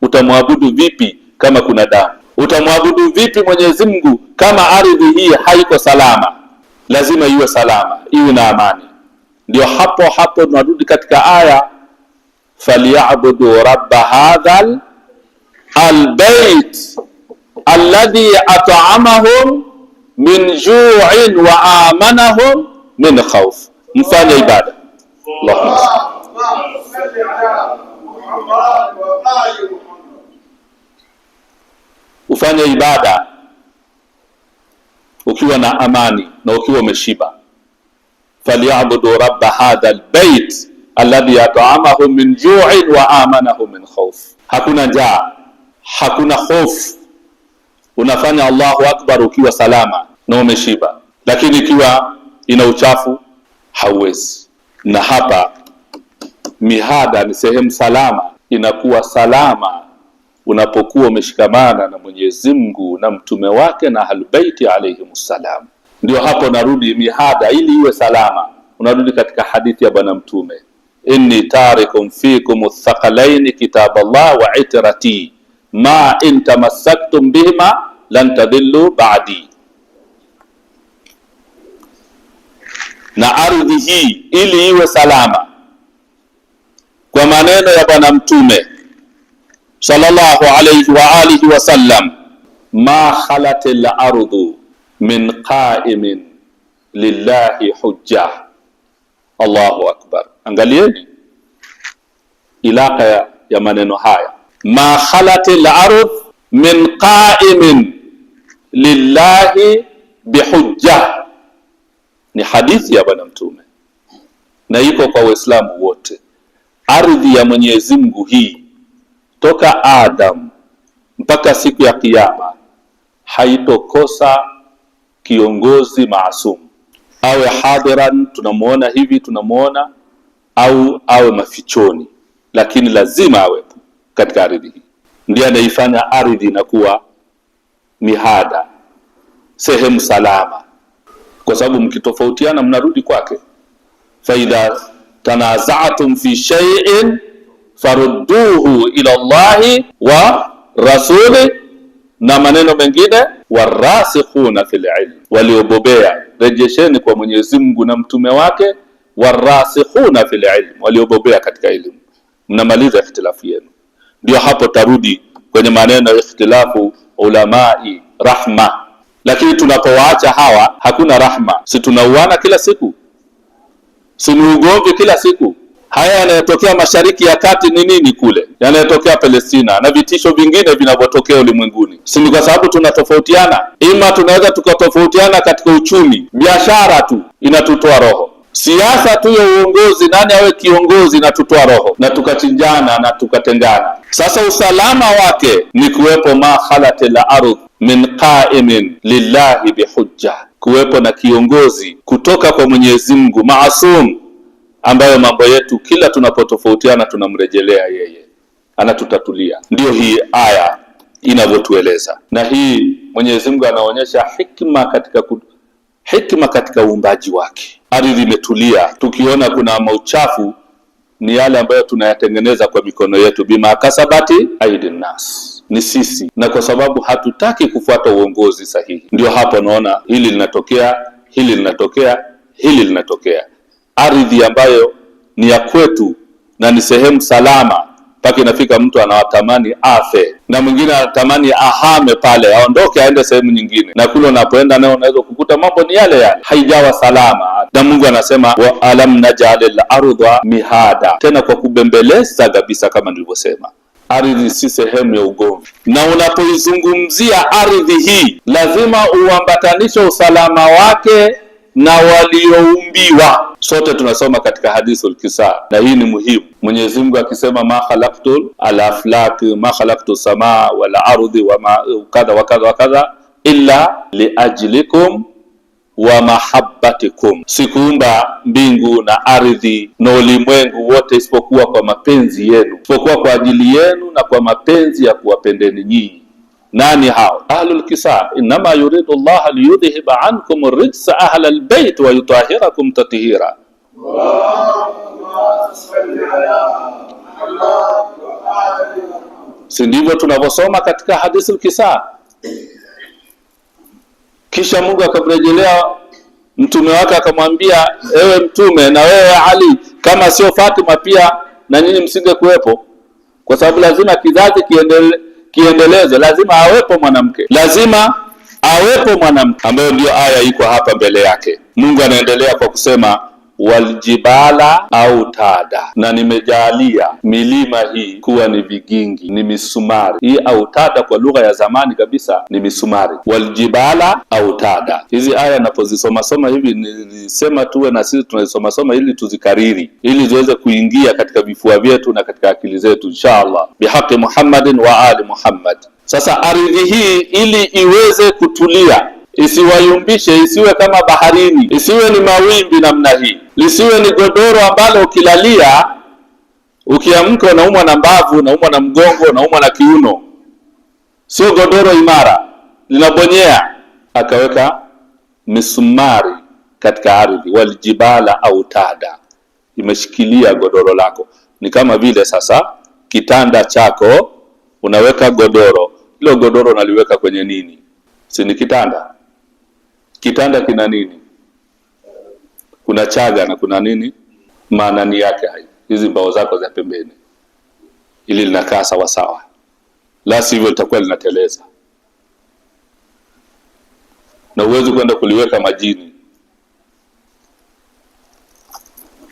Utamwabudu vipi kama kuna damu? Utamwabudu vipi Mwenyezi Mungu kama ardhi hii haiko salama? Lazima iwe salama, iwe na amani. Ndio hapo tunarudi katika aya, falyabudu rabba hadha albayt alladhi at'amahum min ju'in wa amanahum min khawf. Mfanye ibada. Allahumma salli ala Muhammad wa ali Muhammad. Ufanye ibada ukiwa na amani na ukiwa umeshiba. Falyabudu rabba hadha albayt alladhi at'amahum min ju'in wa amanahum min khawf. Hakuna njaa, hakuna hofu. Unafanya Allahu akbar ukiwa salama na umeshiba, lakini ikiwa ina uchafu hauwezi. Na hapa mihada ni sehemu salama, inakuwa salama unapokuwa umeshikamana na Mwenyezi Mungu na mtume wake na ahlulbaiti alayhimussalam. Ndio hapo narudi mihada ili iwe salama. Unarudi katika hadithi ya bwana mtume, inni tarikum fikum athqalaini kitaballah wa itrati ma in tamassaktum bihima lan tadillu ba'di. Na ardhi hii ili iwe salama, kwa maneno ya bwana mtume sallallahu alayhi wa alihi wa sallam, ma khalatil ardu min qa'imin lillahi hujja. Allahu akbar. Angalieni ilaka ya maneno haya, ma khalatil ardh min qa'imin lillahi bihujja. Ni hadithi ya bwana mtume na iko kwa Waislamu wote. Ardhi ya Mwenyezi Mungu hii toka Adam mpaka siku ya Kiyama haitokosa kiongozi maasum, awe hadiran, tunamuona hivi tunamuona, au awe mafichoni, lakini lazima awepo katika ardhi hii. Ndiye anaifanya ardhi inakuwa mihada, sehemu salama, kwa sababu mkitofautiana mnarudi kwake. Faidha tanaza'tum fi shay'in farudduhu ila Allahi wa rasuli, na maneno mengine warasikhuna fil ilm, waliobobea rejesheni kwa Mwenyezi Mungu na mtume wake. Warasikhuna fil ilm, waliobobea katika elimu. Mnamaliza ikhtilafu yenu. Ndio hapo tarudi kwenye maneno ya ikhtilafu ulamai rahma. Lakini tunapowaacha hawa hakuna rahma. Si tunauana kila siku, si ugomvi kila siku. Haya yanayotokea Mashariki ya Kati ni nini kule? Yanayotokea Palestina na vitisho vingine vinavyotokea ulimwenguni, si ni kwa sababu tunatofautiana? Ima tunaweza tukatofautiana katika uchumi, biashara tu inatutoa roho, siasa tu ya uongozi, nani awe kiongozi, inatutoa roho, na tukachinjana na tukatengana. Sasa usalama wake ni kuwepo ma khalatil ardh min qa'imin lillahi bihujja, kuwepo na kiongozi kutoka kwa Mwenyezi Mungu maasum, ambayo mambo yetu kila tunapotofautiana tunamrejelea yeye, anatutatulia. Ndio hii aya inavyotueleza, na hii Mwenyezi Mungu anaonyesha hikma katika uumbaji wake. Ardhi imetulia, tukiona kuna mauchafu ni yale ambayo tunayatengeneza kwa mikono yetu, bima kasabati aidin nas, ni sisi, na kwa sababu hatutaki kufuata uongozi sahihi, ndio hapo naona hili linatokea, hili linatokea, hili linatokea. Ardhi ambayo ni ya kwetu na ni sehemu salama, mpaka inafika mtu anawatamani afe, na mwingine anatamani ahame pale, aondoke aende sehemu nyingine, na kule unapoenda nayo unaweza kukuta mambo ni yale yale, haijawa salama. Na Mungu anasema wa alam naj'alil ardha mihada, tena kwa kubembeleza kabisa, kama nilivyosema, ardhi si sehemu ya ugomvi. Na unapoizungumzia ardhi hii lazima uambatanishe usalama wake na walioumbiwa. Sote tunasoma katika hadithul kisa, na hii ni muhimu. Mwenyezi Mungu akisema ma khalaqtul al-aflak ma khalaqtus samaa wal ardi wa ma kadha wa kadha wa kadha illa liajlikum wa mahabbatikum, sikuumba mbingu na ardhi na ulimwengu wote isipokuwa kwa mapenzi yenu, isipokuwa kwa ajili yenu na kwa mapenzi ya kuwapendeni nyinyi. Nani hao? Ahlul kisa. Inma yuridu Allah liyudhhiba ankum ar-rijsa ahla al-bayt wa yutahhirakum tathira. Si ndivyo tunavyosoma katika hadithul kisa? Kisha Mungu akamrejelea mtume wake akamwambia, ewe mtume, na wewe Ali, kama sio Fatima pia na nyinyi msingekuwepo, kwa sababu lazima kizazi kiendeleze, lazima awepo mwanamke, lazima awepo mwanamke, ambayo ndio aya iko hapa mbele yake. Mungu anaendelea kwa kusema waljibala autada, na nimejalia milima hii kuwa ni vigingi, ni misumari. Hii autada kwa lugha ya zamani kabisa ni misumari. Waljibala autada. Hizi aya napozisoma soma hivi nilisema tuwe na sisi tunazisoma soma ili tuzikariri, ili ziweze kuingia katika vifua vyetu na katika akili zetu inshallah, bihaqi Muhammadin wa ali Muhammad. Sasa ardhi hii ili iweze kutulia, isiwayumbishe, isiwe kama baharini, isiwe ni mawimbi namna hii, lisiwe ni godoro ambalo ukilalia ukiamka unaumwa na mbavu, unaumwa na mgongo, unaumwa na kiuno. Sio godoro imara, linabonyea. Akaweka misumari katika ardhi, waljibala autada, imeshikilia godoro lako. Ni kama vile sasa kitanda chako unaweka godoro, hilo godoro unaliweka kwenye nini? Si ni kitanda? Kitanda kina nini? Kuna chaga na kuna nini? Maanani yake hai, hizi mbao zako za pembeni, ili linakaa sawa sawa, la sivyo litakuwa linateleza, na uwezi kwenda kuliweka majini.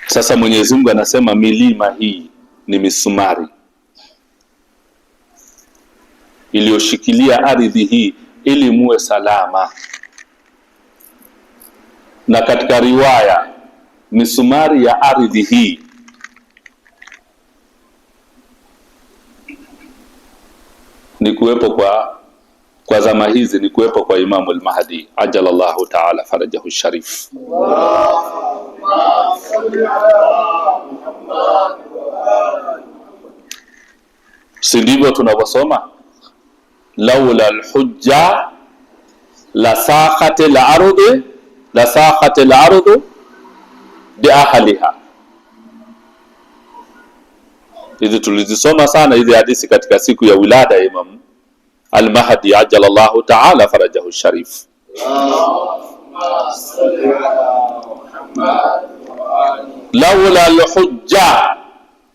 Sasa Mwenyezi Mungu anasema milima hii ni misumari iliyoshikilia ardhi hii ili muwe salama. Na katika riwaya misumari ya ardhi hii ni kuwepo kwa zama hizi, ni kuwepo kwa Imamu al-Mahdi ajalallahu ta'ala farajahu sharif. Si ndivyo tunavyosoma? Laula al-hujja la saqatil ardi la saqatil ardu bi ahliha. Hizi tulizisoma sana hizi hadithi katika siku ya wilada ya Imam al-Mahdi ajalallahu ta'ala farajahu sharif. Laula al-hujja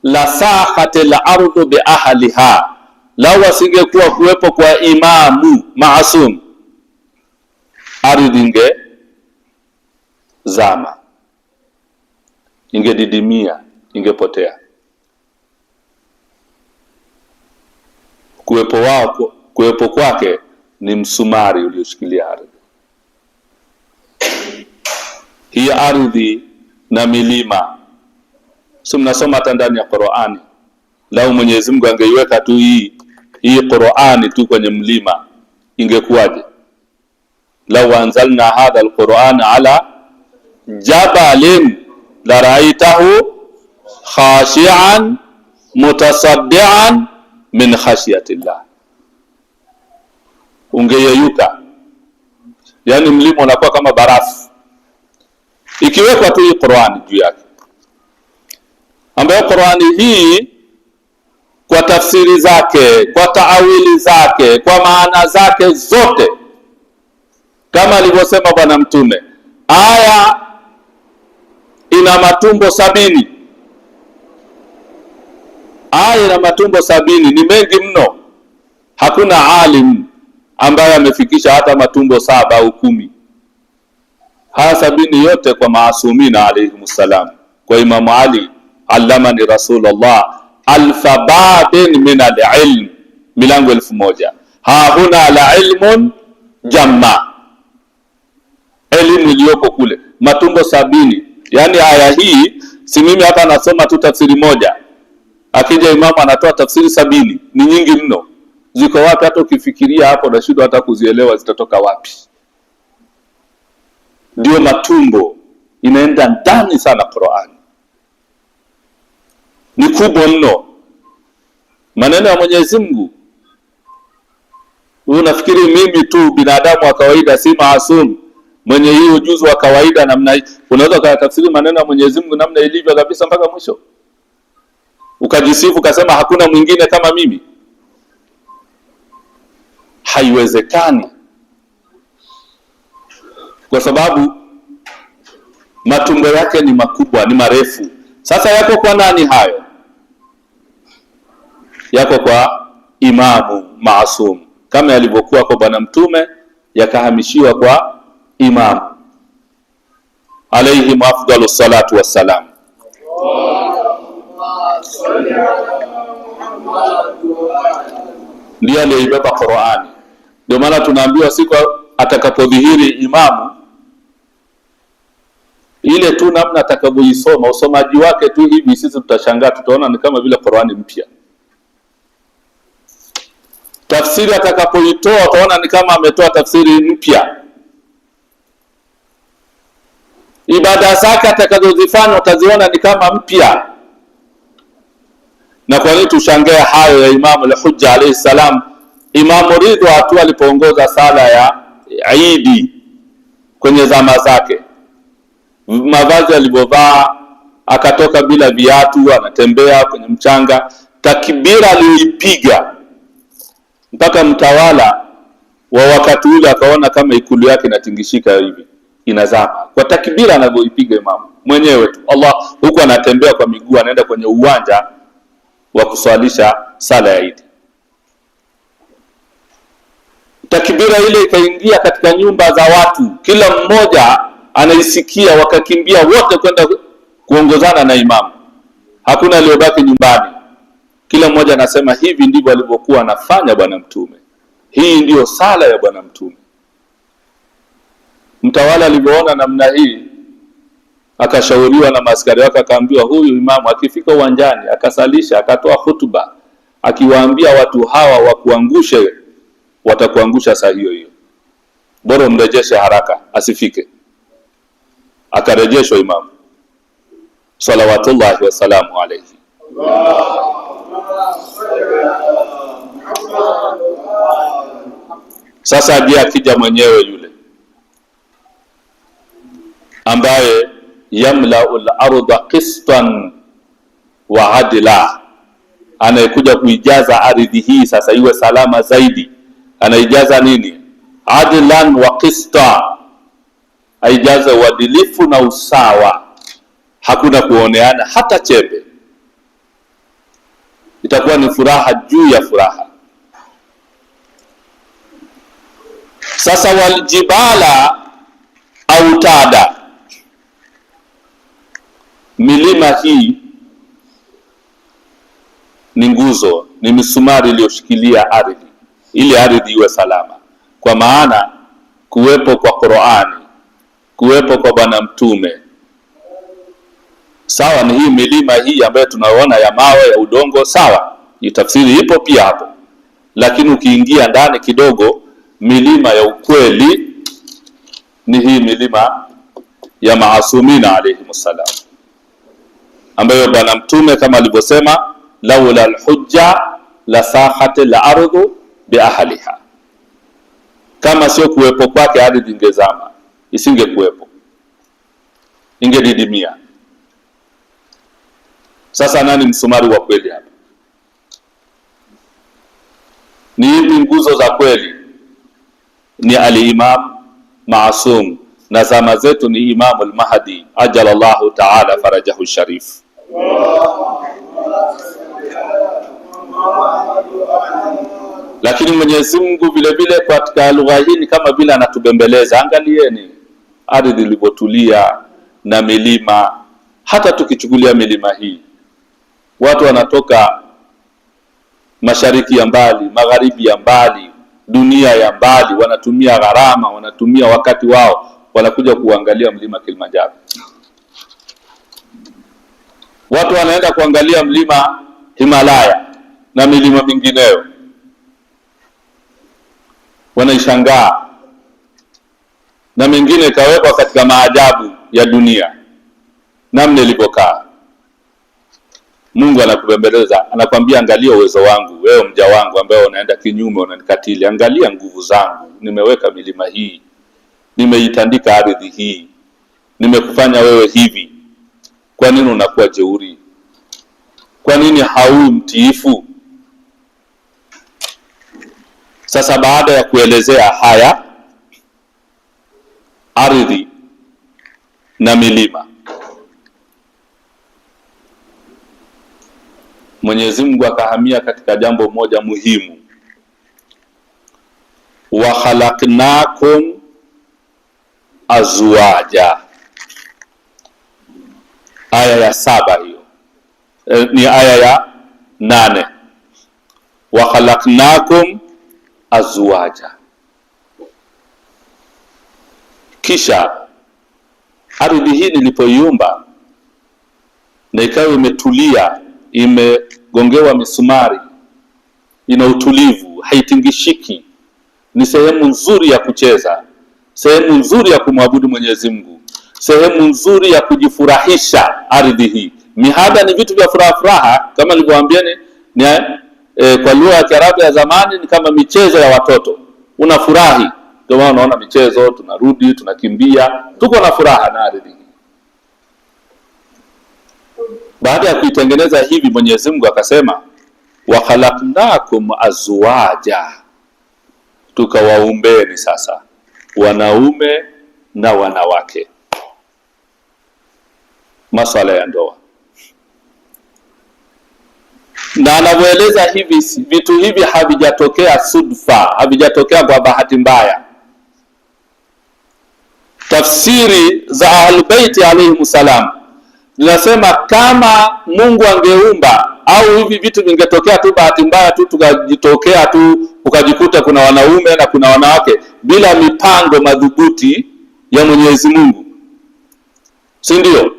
la saqatil ardu bi ahliha, lau asingekuwa kuwepo kwa imamu maasum, ardhi inge zama, ingedidimia, ingepotea. Kuwepo kwake ni msumari ulioshikilia ardhi hii. Ardhi na milima, si mnasoma hata ndani ya Qur'ani, lau Mwenyezi Mungu angeiweka tu hii Qur'ani tu kwenye mlima, ingekuwaje? Lau anzalna hadha al-Qur'an ala jabalin la ra'aytahu khashi'an mutasaddian min khashyatillah, ungeyeyuka. Yani mlima unakuwa kama barafu ikiwekwa tu hii Qur'ani juu yake, ambayo Qur'ani hii kwa tafsiri zake, kwa taawili zake, kwa maana zake zote, kama alivyosema Bwana Mtume, aya ina matumbo 70. Aya ina matumbo 70, ni mengi mno. Hakuna alim ambaye amefikisha hata matumbo 7 au 10. Haya 70 yote kwa maasumina alayhimussalam, kwa Imam Ali, allamani Rasulullah alfa babin min al-ilm, milango 1000. Ha huna la ilmun jamma, elimu iliyoko kule, matumbo 70 Yani aya hii si mimi hapa nasoma tu tafsiri moja, akija imamu anatoa tafsiri 70, ni nyingi mno. Ziko wapi? Hata ukifikiria hapo na shida hata kuzielewa zitatoka wapi. Ndio matumbo inaenda ndani sana. Qur'an ni kubwa mno, maneno ya Mwenyezi Mungu. Unafikiri mimi tu binadamu wa kawaida si maasum mwenye hii ujuzi wa kawaida namna hii unaweza kutafsiri maneno ya Mwenyezi Mungu namna ilivyo kabisa mpaka mwisho ukajisifu ukasema hakuna mwingine kama mimi? Haiwezekani, kwa sababu matumbo yake ni makubwa, ni marefu. Sasa yako kwa nani hayo? Yako kwa imamu maasum, kama yalivyokuwa kwa bwana mtume yakahamishiwa kwa imamu alayhi afdalu salatu wassalam. Ndiye aliyeibeba Qur'ani. Ndio maana tunaambiwa siku atakapodhihiri imamu, ile tu namna atakavyoisoma, usomaji wake tu hivi, sisi tutashangaa, tutaona ni kama vile Qur'ani mpya. Tafsiri atakapoitoa utaona ni kama ametoa tafsiri mpya. Ibada zake atakazozifanya utaziona ni kama mpya. Na kwa nini tushangae hayo ya Imamu al-Hujja alayhi salam? Imamu Ridha tu alipoongoza sala ya Eid kwenye zama zake, mavazi alivyovaa, akatoka bila viatu, anatembea kwenye mchanga, takbira aliyoipiga mpaka mtawala wa wakati ule akaona kama ikulu yake inatingishika hivi, inazama kwa takbira anavyoipiga imamu mwenyewe tu. Allah, huku anatembea kwa miguu, anaenda kwenye uwanja wa kuswalisha sala ya Eid. Takbira ile ikaingia katika nyumba za watu, kila mmoja anaisikia, wakakimbia wote kwenda kuongozana na imamu. Hakuna aliyobaki nyumbani. Kila mmoja anasema hivi ndivyo alivyokuwa anafanya bwana mtume. Hii ndiyo sala ya bwana mtume. Mtawala alivyoona namna hii, akashauriwa na maaskari wake, akaambiwa huyu imamu akifika uwanjani akasalisha, akatoa hutuba akiwaambia watu hawa wakuangushe, watakuangusha saa hiyo hiyo, bora mrejeshe haraka asifike. Akarejeshwa imamu salawatullahi wasalamu alayhi. Sasa ndiye akija mwenyewe yule ambaye yamla'ul arda qistan wa adla, anayekuja kuijaza ardhi hii sasa iwe salama zaidi. Anaijaza nini? Adlan wa qista, aijaza uadilifu na usawa, hakuna kuoneana hata chembe. Itakuwa ni furaha juu ya furaha. Sasa waljibala autada, milima hii ni nguzo, ni misumari iliyoshikilia ardhi ili ardhi iwe salama. Kwa maana kuwepo kwa Qur'ani, kuwepo kwa bwana mtume, sawa ni hii milima hii ambayo tunaona ya mawe ya udongo, sawa, hii tafsiri ipo pia hapo. Lakini ukiingia ndani kidogo, milima ya ukweli ni hii milima ya maasumina alayhimussalam, ambayo bwana mtume kama alivyosema, laula alhujja la sahat al-ardu bi ahliha, kama sio kuwepo kwake ardhi ingezama, isingekuwepo, ingedidimia. Sasa nani msumari wa kweli hapa? Ni hivi nguzo za kweli? Ni al-Imam Maasum, na zama zetu ni Imam al-Mahdi ajalallahu ta'ala farajahu sharif. Lakini Mwenyezi Mungu vile vile katika lugha hii kama vile anatubembeleza. Angalieni ardhi ilivyotulia na milima. Hata tukichukulia milima hii, watu wanatoka mashariki ya mbali, magharibi ya mbali, dunia ya mbali, wanatumia gharama, wanatumia wakati wao, wanakuja kuangalia mlima Kilimanjaro. Watu wanaenda kuangalia mlima Himalaya na milima mingineyo, wanaishangaa, na mingine ikawekwa katika maajabu ya dunia namna ilivyokaa. Mungu anakubembeleza, anakwambia angalia uwezo wangu, wewe mja wangu ambaye unaenda kinyume, unanikatili. Angalia nguvu zangu, nimeweka milima hii, nimeitandika ardhi hii, nimekufanya wewe hivi. Kwa nini unakuwa jeuri? Kwa nini haui mtiifu? Sasa baada ya kuelezea haya, ardhi na milima, Mwenyezi Mungu akahamia katika jambo moja muhimu, wa khalaqnakum azwaja. Aya ya 7 hiyo, ni aya ya 8. Wa khalaqnakum azwaja. Kisha ardhi hii nilipoiumba na ikawa imetulia, imegongewa misumari, ina utulivu, haitingishiki, ni sehemu nzuri ya kucheza, sehemu nzuri ya kumwabudu Mwenyezi Mungu, sehemu nzuri ya kujifurahisha. Ardhi hii, mihada ni vitu vya furaha kama nilivyowaambieni, kwa lugha ya Kiarabu ya zamani ni kama michezo ya watoto, unafurahi. Ndio maana unaona michezo, tunarudi, tunakimbia, tuko na furaha na ardhi hii. Baada ya kuitengeneza hivi, Mwenyezi Mungu akasema wa khalaqnakum azwaja, tukawaumbeni sasa wanaume na wanawake. Masuala ya ndoa, na anavyoeleza hivi, vitu hivi havijatokea sudfa, havijatokea kwa bahati mbaya. Tafsiri za Ahlulbeiti alayhimussalam zinasema kama Mungu angeumba, au hivi vitu vingetokea tu bahati mbaya tu, tukajitokea tu ukajikuta kuna wanaume na kuna wanawake bila mipango madhubuti ya Mwenyezi Mungu, si ndio?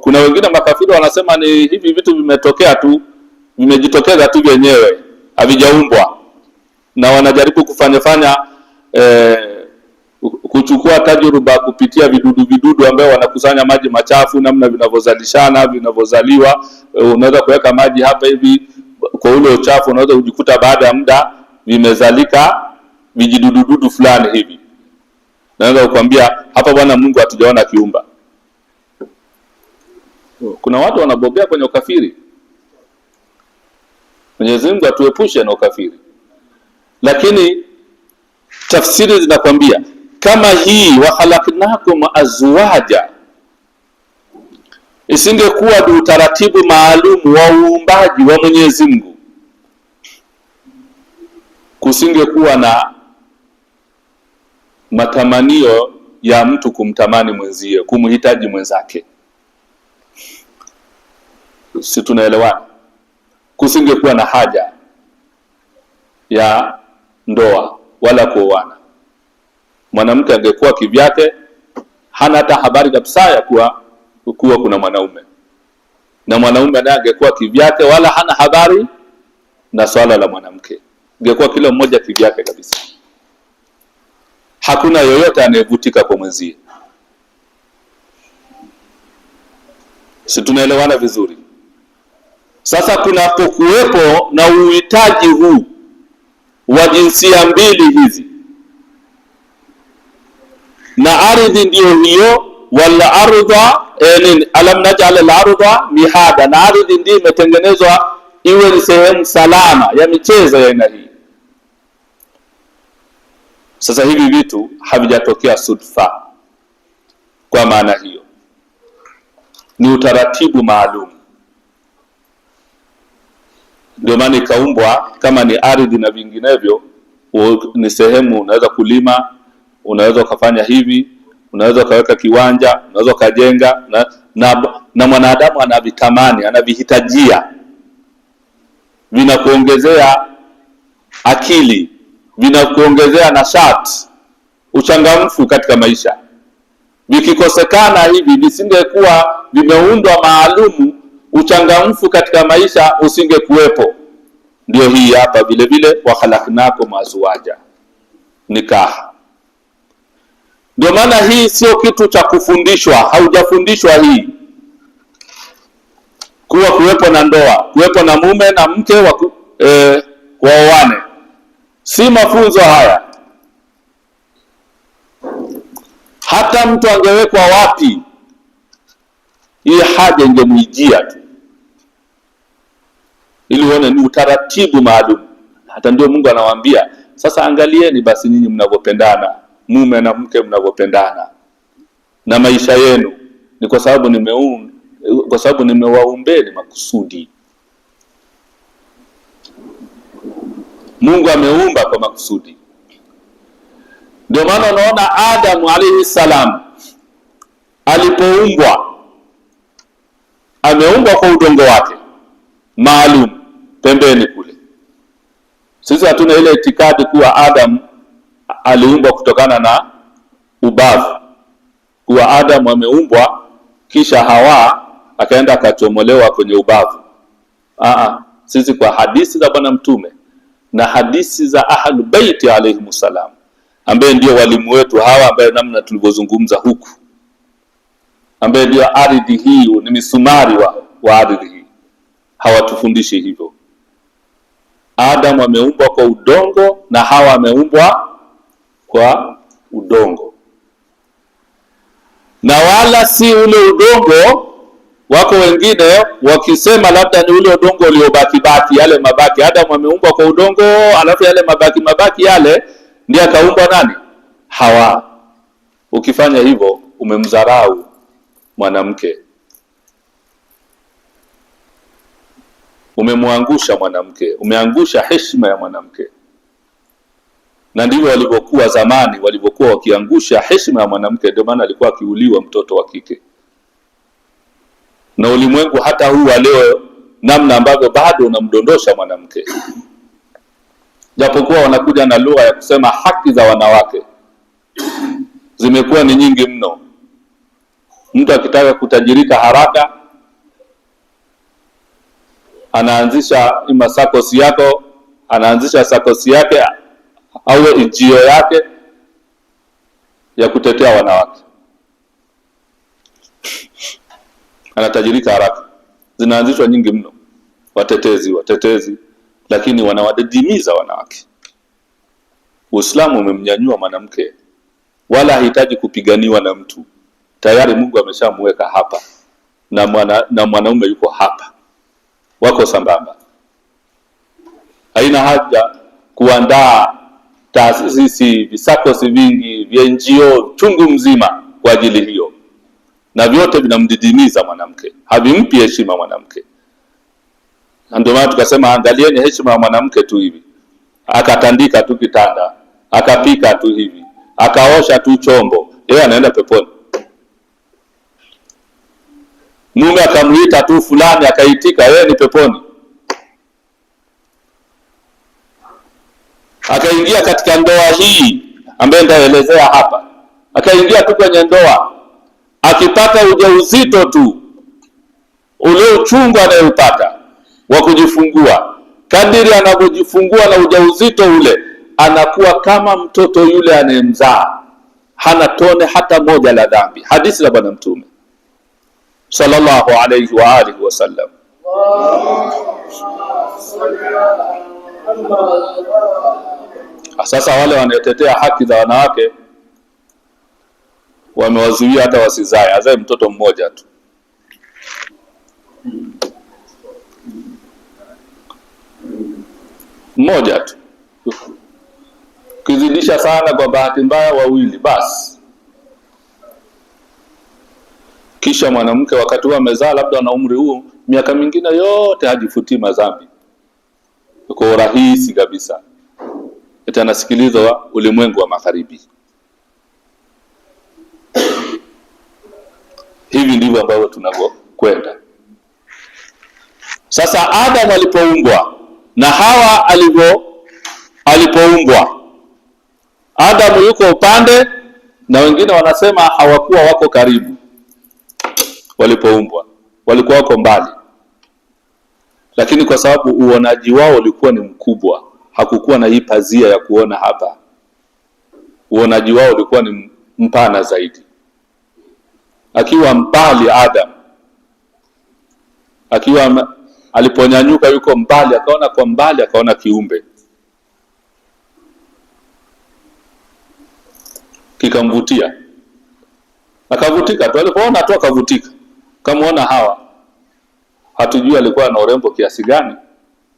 Kuna wengine makafiri wanasema ni hivi vitu vimetokea tu, vimejitokeza tu vyenyewe, havijaumbwa, na wanajaribu kufanya kuchukua tajruba kupitia vidudu ambao wanakusanya maji machafu, namna vinavyozalishana, vinavyozaliwa. Unaweza kuweka maji hapa hivi kwa ule uchafu, unaweza kujikuta baada ya muda vimezalika vijidudududu fulani hivi. Naweza kukwambia hapa bwana Mungu hatujaona kiumba. Kuna watu wanabobea kwenye ukafiri. Mwenyezi Mungu atuepushe na ukafiri. Lakini tafsiri zinakwambia kama hii wa khalaqnakum azwaja isingekuwa ni utaratibu maalum wa uumbaji wa Mwenyezi Mungu, kusingekuwa na matamanio ya mtu kumtamani mwenzie, kumhitaji mwenzake. Si tunaelewana? Kusingekuwa na haja ya ndoa wala kuoana. Mwanamke angekuwa kivyake, hana hata habari kabisa ya kuwa kuna mwanaume, na mwanaume naye angekuwa kivyake, wala hana habari na swala la mwanamke. Angekuwa kila mmoja kivyake kabisa, hakuna yoyote anayevutika kwa mwenzie. Si tunaelewana vizuri? Sasa kunapokuwepo na uhitaji huu wa jinsia mbili hizi, na ardhi ndiyo hiyo, wal ardha alam naj'al al ardha mihada, na ardhi ndiyo imetengenezwa iwe ni sehemu salama ya michezo ya aina hii. Sasa hivi vitu havijatokea sudfa. Kwa maana hiyo ni utaratibu maalum, ndio maana ikaumbwa. Kama ni ardhi na vinginevyo, ni sehemu unaweza kulima, unaweza ukafanya hivi, unaweza ukaweka kiwanja, unaweza ukajenga, na mwanadamu anavitamani, anavihitajia. Vinakuongezea akili, vinakuongezea nashati, uchangamfu katika maisha. Vikikosekana hivi, visingekuwa vimeundwa maalumu uchangamfu katika maisha usingekuwepo. Ndio hii hapa vile vile, wa khalaqnakum azwaja, nikah. Ndio maana hii sio kitu cha kufundishwa, haujafundishwa hii kuwa kuwepo na ndoa, kuwepo na mume na mke waoane. Si mafunzo haya. Hata mtu angewekwa wapi, hii haja ingemwijia tu, ili uone ni utaratibu maalum. Hata ndio Mungu anawaambia sasa, angalieni basi nyinyi mnavyopendana, mume na mke mnavyopendana, na maisha yenu ni kwa sababu nimewaumbeni makusudi. Mungu ameumba kwa makusudi. Ndio maana unaona Adamu alayhi salam alipoumbwa, ameumbwa kwa udongo wake maalum pembeni kule. Sisi hatuna ile itikadi kuwa Adam aliumbwa kutokana na ubavu, kuwa Adam ameumbwa kisha Hawa akaenda akachomolewa kwenye ubavu. Sisi kwa hadithi za Bwana Mtume na hadithi za Ahlul Bait alayhimus salam, ambaye ndio walimu wetu hawa, ambaye namna tulivyozungumza huku, ambaye ndio ardhi hii ni misumari wa ardhi hii, hawatufundishi hivyo. Adam ameumbwa kwa udongo na Hawa ameumbwa kwa udongo, na wala si ule udongo. Wako wengine wakisema labda ni ule udongo uliobaki yale mabaki. Adam ameumbwa kwa udongo, alafu yale mabaki yale ndiye akaumbwa nani? Hawa. Ukifanya hivyo umemdharau mwanamke, umemwangusha mwanamke, umeangusha heshima ya mwanamke. Na ndivyo walivyokuwa zamani, walivyokuwa wakiangusha heshima ya mwanamke. Ndio maana alikuwa akiuliwa mtoto wa kike. Na ulimwengu hata huu leo, namna ambavyo bado unamdondosha mwanamke, japokuwa wanakuja na lugha ya kusema haki za wanawake zimekuwa ni nyingi mno. Mtu akitaka kutajirika haraka anaanzisha sakosi yako, anaanzisha sakosi yake au NGO yake ya kutetea wanawake, anatajirika haraka. Zinaanzishwa nyingi mno, watetezi, lakini wanawadidimiza wanawake. Uislamu umemnyanyua mwanamke, wala hahitaji kupiganiwa na mtu. Tayari Mungu ameshamweka hapa, na mwanaume yuko hapa, wako sambamba. Haina haja kuandaa taasisi, visakosi vingi vya NGO chungu mzima kwa ajili hiyo, na vyote vinamdidimiza mwanamke, havimpi heshima mwanamke. Ndio maana tukasema angalieni heshima ya mwanamke tu hivi, akatandika tu kitanda, akapika tu hivi, akaosha tu chombo, yeye anaenda peponi. Mume akamuita tu fulani, akaitika, yeye ni peponi. Akaingia katika ndoa hii ambaye ndaelezea hapa, akaingia tu kwenye ndoa, akipata ujauzito tu, ule uchungu anayoupata wa kujifungua, kadiri anavyojifungua na ujauzito ule, anakuwa kama mtoto yule anayemzaa, hana tone hata moja la dhambi. Hadithi la Bwana Mtume sallallahu alayhi wa alihi wasallam. Sasa wale wanaotetea haki za wanawake wamewazuia hata wasizae, azae mtoto mmoja tu. Mmoja tu, kizidisha sana kwa bahati mbaya wawili basi. Kisha mwanamke wakati huo amezaa, labda na umri huo, miaka mingine yote hajifutii madhambi kwa urahisi kabisa, eti anasikilizwa ulimwengu wa magharibi. Hivi ndivyo ambavyo tunavyokwenda. Sasa Adam alipoumbwa na Hawa alipoumbwa, Adam yuko upande, na wengine wanasema hawakuwa wako karibu walipoumbwa, walikuwa wako mbali. lakini kwa sababu uonaji wao ulikuwa ni mkubwa, hakukuwa na hii pazia ya kuona hapa, uonaji wao ulikuwa ni mpana zaidi. Akiwa mbali Adam, akiwa aliponyanyuka yuko mbali, akaona kwa mbali, akaona kiumbe kikamvutia, akavutika tu. Alipoona tu akavutika, kamaona Hawa. Hatujui alikuwa na urembo kiasi gani,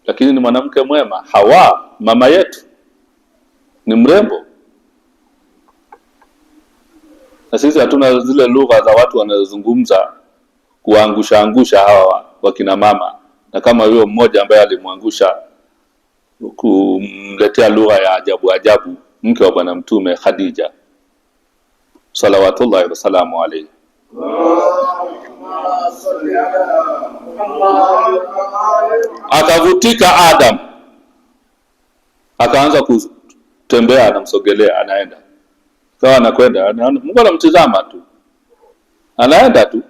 lakini ni mwanamke mwema. Hawa mama yetu ni mrembo, na sisi hatuna zile lugha za watu wanazungumza kuangusha hawa wakina mama, na kama huyo mmoja ambaye alimwangusha kumletea lugha ya ajabu ajabu, mke wa Bwana Mtume Khadija salawatullahi wasalamu alayhi. Akavutika Adam, akaanza kutembea, anamsogelea, anaenda kawa anakwenda, Mungu anamtazama tu, anaenda tu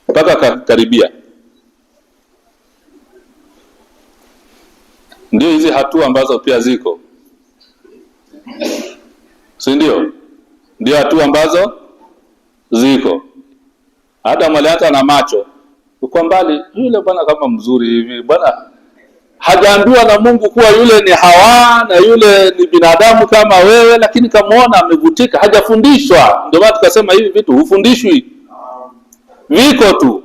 mpaka akakaribia. Ndio hizi hatua ambazo pia ziko, si ndio? Ndio hatua ambazo ziko. Adam alianza na macho, uko mbali, yule bwana kama mzuri hivi bwana, hajaambiwa na Mungu kuwa yule ni Hawa na yule ni binadamu kama wewe, lakini kamaona amevutika, hajafundishwa. Ndio maana tukasema hivi vitu hufundishwi, viko tu.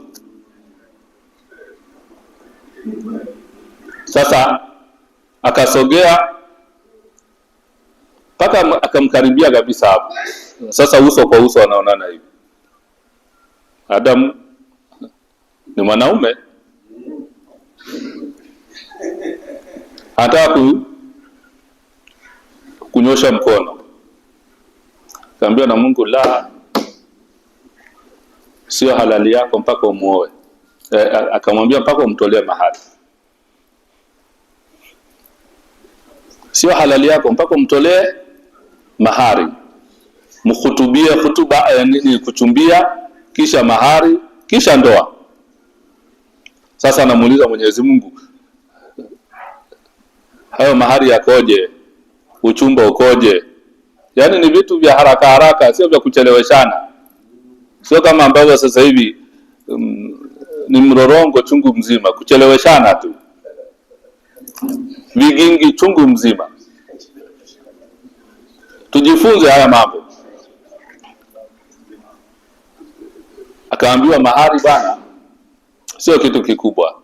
Sasa akasogea mpaka akamkaribia kabisa hapo. Sasa uso kwa uso wanaonana hivi. Adam ni mwanaume, anataka kunyosha mkono, kaambiwa na Mungu, la, sio halali yako mpaka umuoe. Akamwambia mpaka umtolee mahari. Sio halali yako mpaka umtolee mahari, mkhutubie hutuba nini, kuchumbia, kisha mahari, kisha ndoa. Sasa anamuuliza Mwenyezi Mungu, hayo mahari yakoje? Uchumba ukoje? Yaani ni vitu vya haraka haraka, sio vya kucheleweshana. Sio kama ambavyo sasa hivi ni mrorongo chungu mzima, kucheleweshana tu, vigingi chungu mzima. Tujifunze haya mambo. Akaambiwa mahari bana sio kitu kikubwa,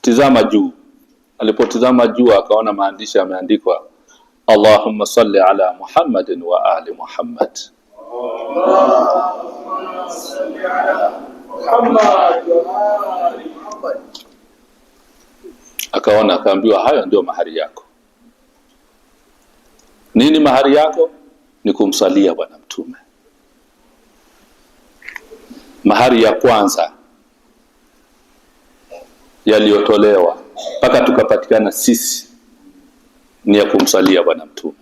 tizama juu. Alipotizama juu akaona maandishi yameandikwa, Allahumma salli ala Muhammadin wa ali Muhammad. Allahumma salli ala Muhammad wa ali Muhammad. Akaona, akaambiwa hayo ndio mahari yako. Nini mahari yako? Ni kumsalia Bwana Mtume. Mahari ya kwanza yaliyotolewa mpaka tukapatikana sisi ni ya kumsalia Bwana Mtume.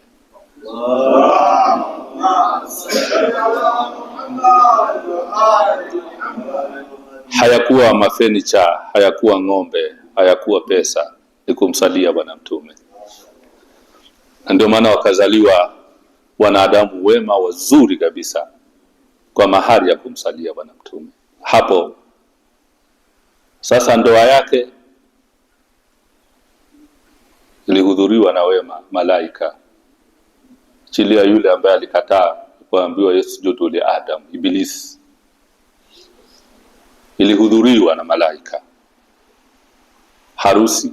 Hayakuwa mafenicha, hayakuwa ng'ombe, hayakuwa pesa, ni kumsalia Bwana Mtume. Ndio maana wakazaliwa wanadamu wema wazuri kabisa kwa mahari ya kumsalia Bwana Mtume. Hapo sasa ndoa yake ilihudhuriwa na wema, malaika, chini ya yule ambaye alikataa kuambiwa yasjudu li Adam, Ibilisi. Ilihudhuriwa na malaika. Harusi,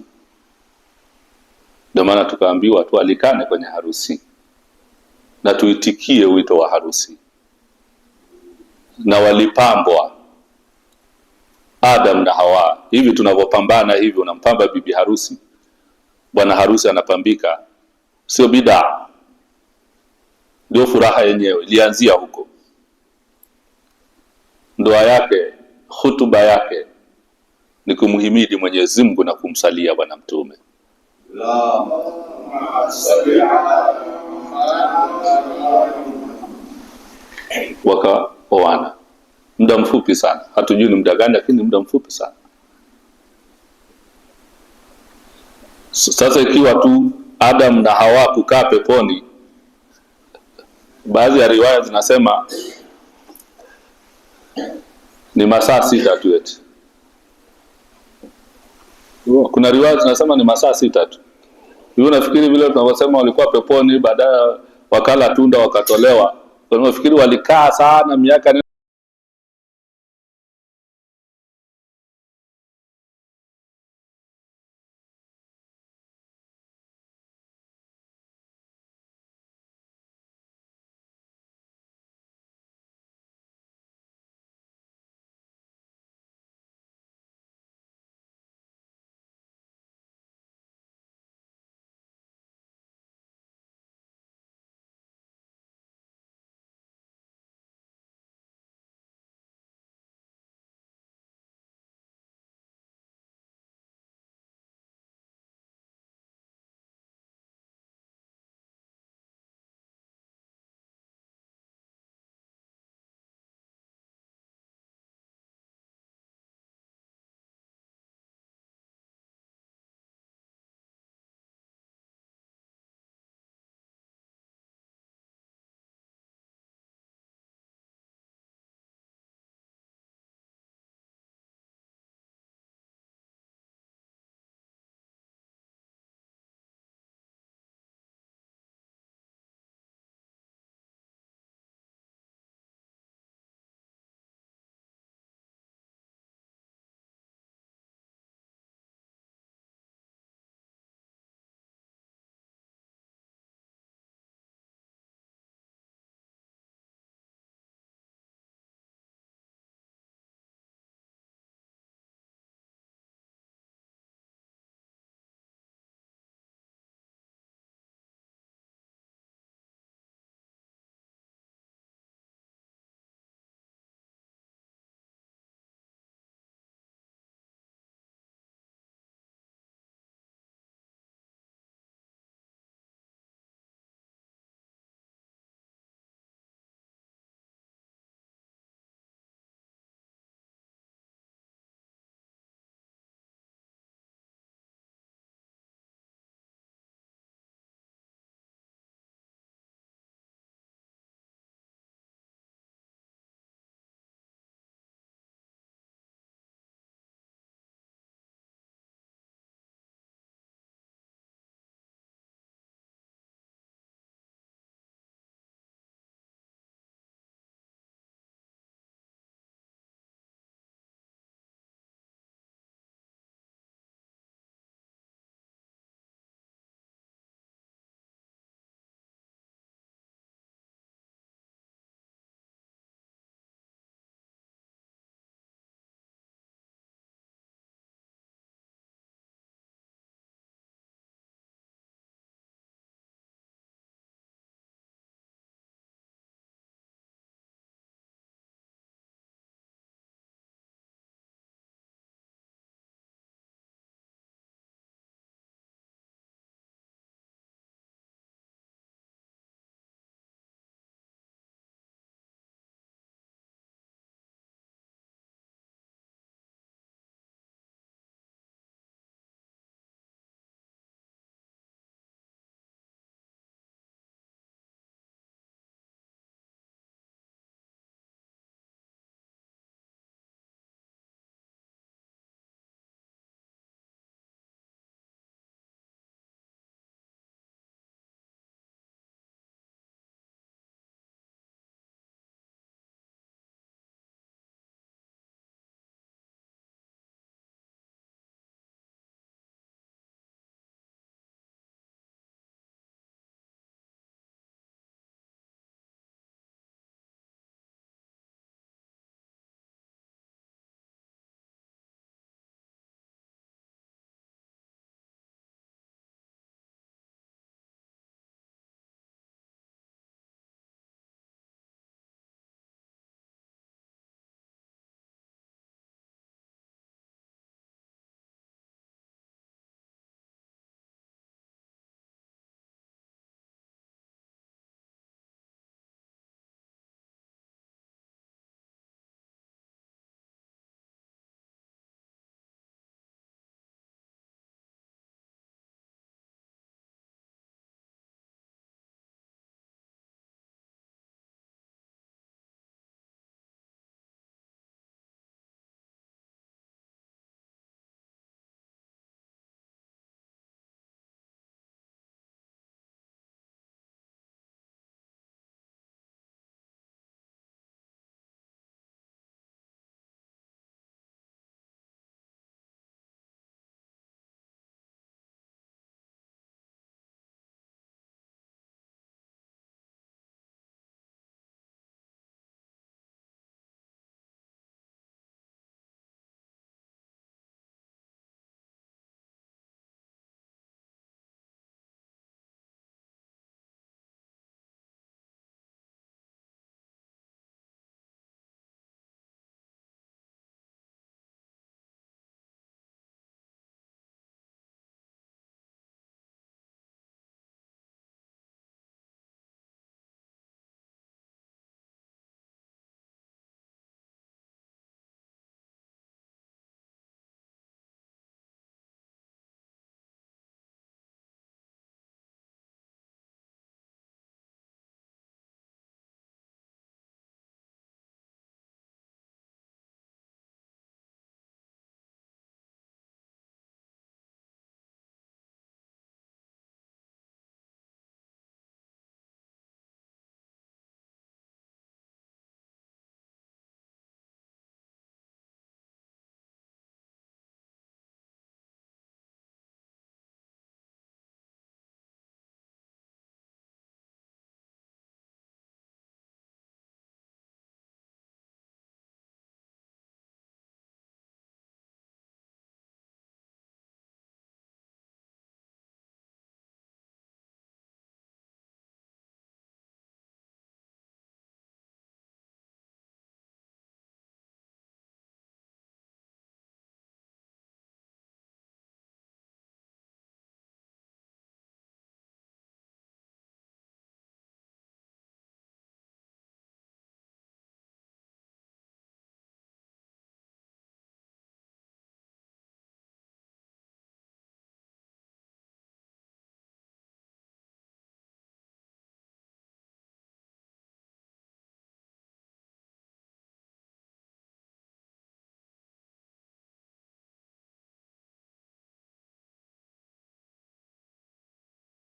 ndio maana tukaambiwa tualikane kwenye harusi na tuitikie wito wa harusi. Na walipambwa Adam na Hawa. Hivi tunavyopambana hivi, unampamba bibi harusi, bwana harusi anapambika, sio bid'a. Ndio furaha yenyewe ilianzia huko. Ndoa yake, hutuba yake ni kumhimidi Mwenyezi Mungu na kumsalia Bwana Mtume. Wakaoana. muda mfupi sana, hatujui ni muda gani, lakini muda mfupi sana. Sasa ikiwa tu Adam na Hawa kukaa peponi, baadhi ya riwaya zinasema ni masaa 6 tu eti. Kuna riwaya zinasema ni masaa 6 tu. Hiyo nafikiri vile tunavyosema walikuwa peponi, baadaye wakala tunda wakatolewa. Kwa nafikiri walikaa sana miaka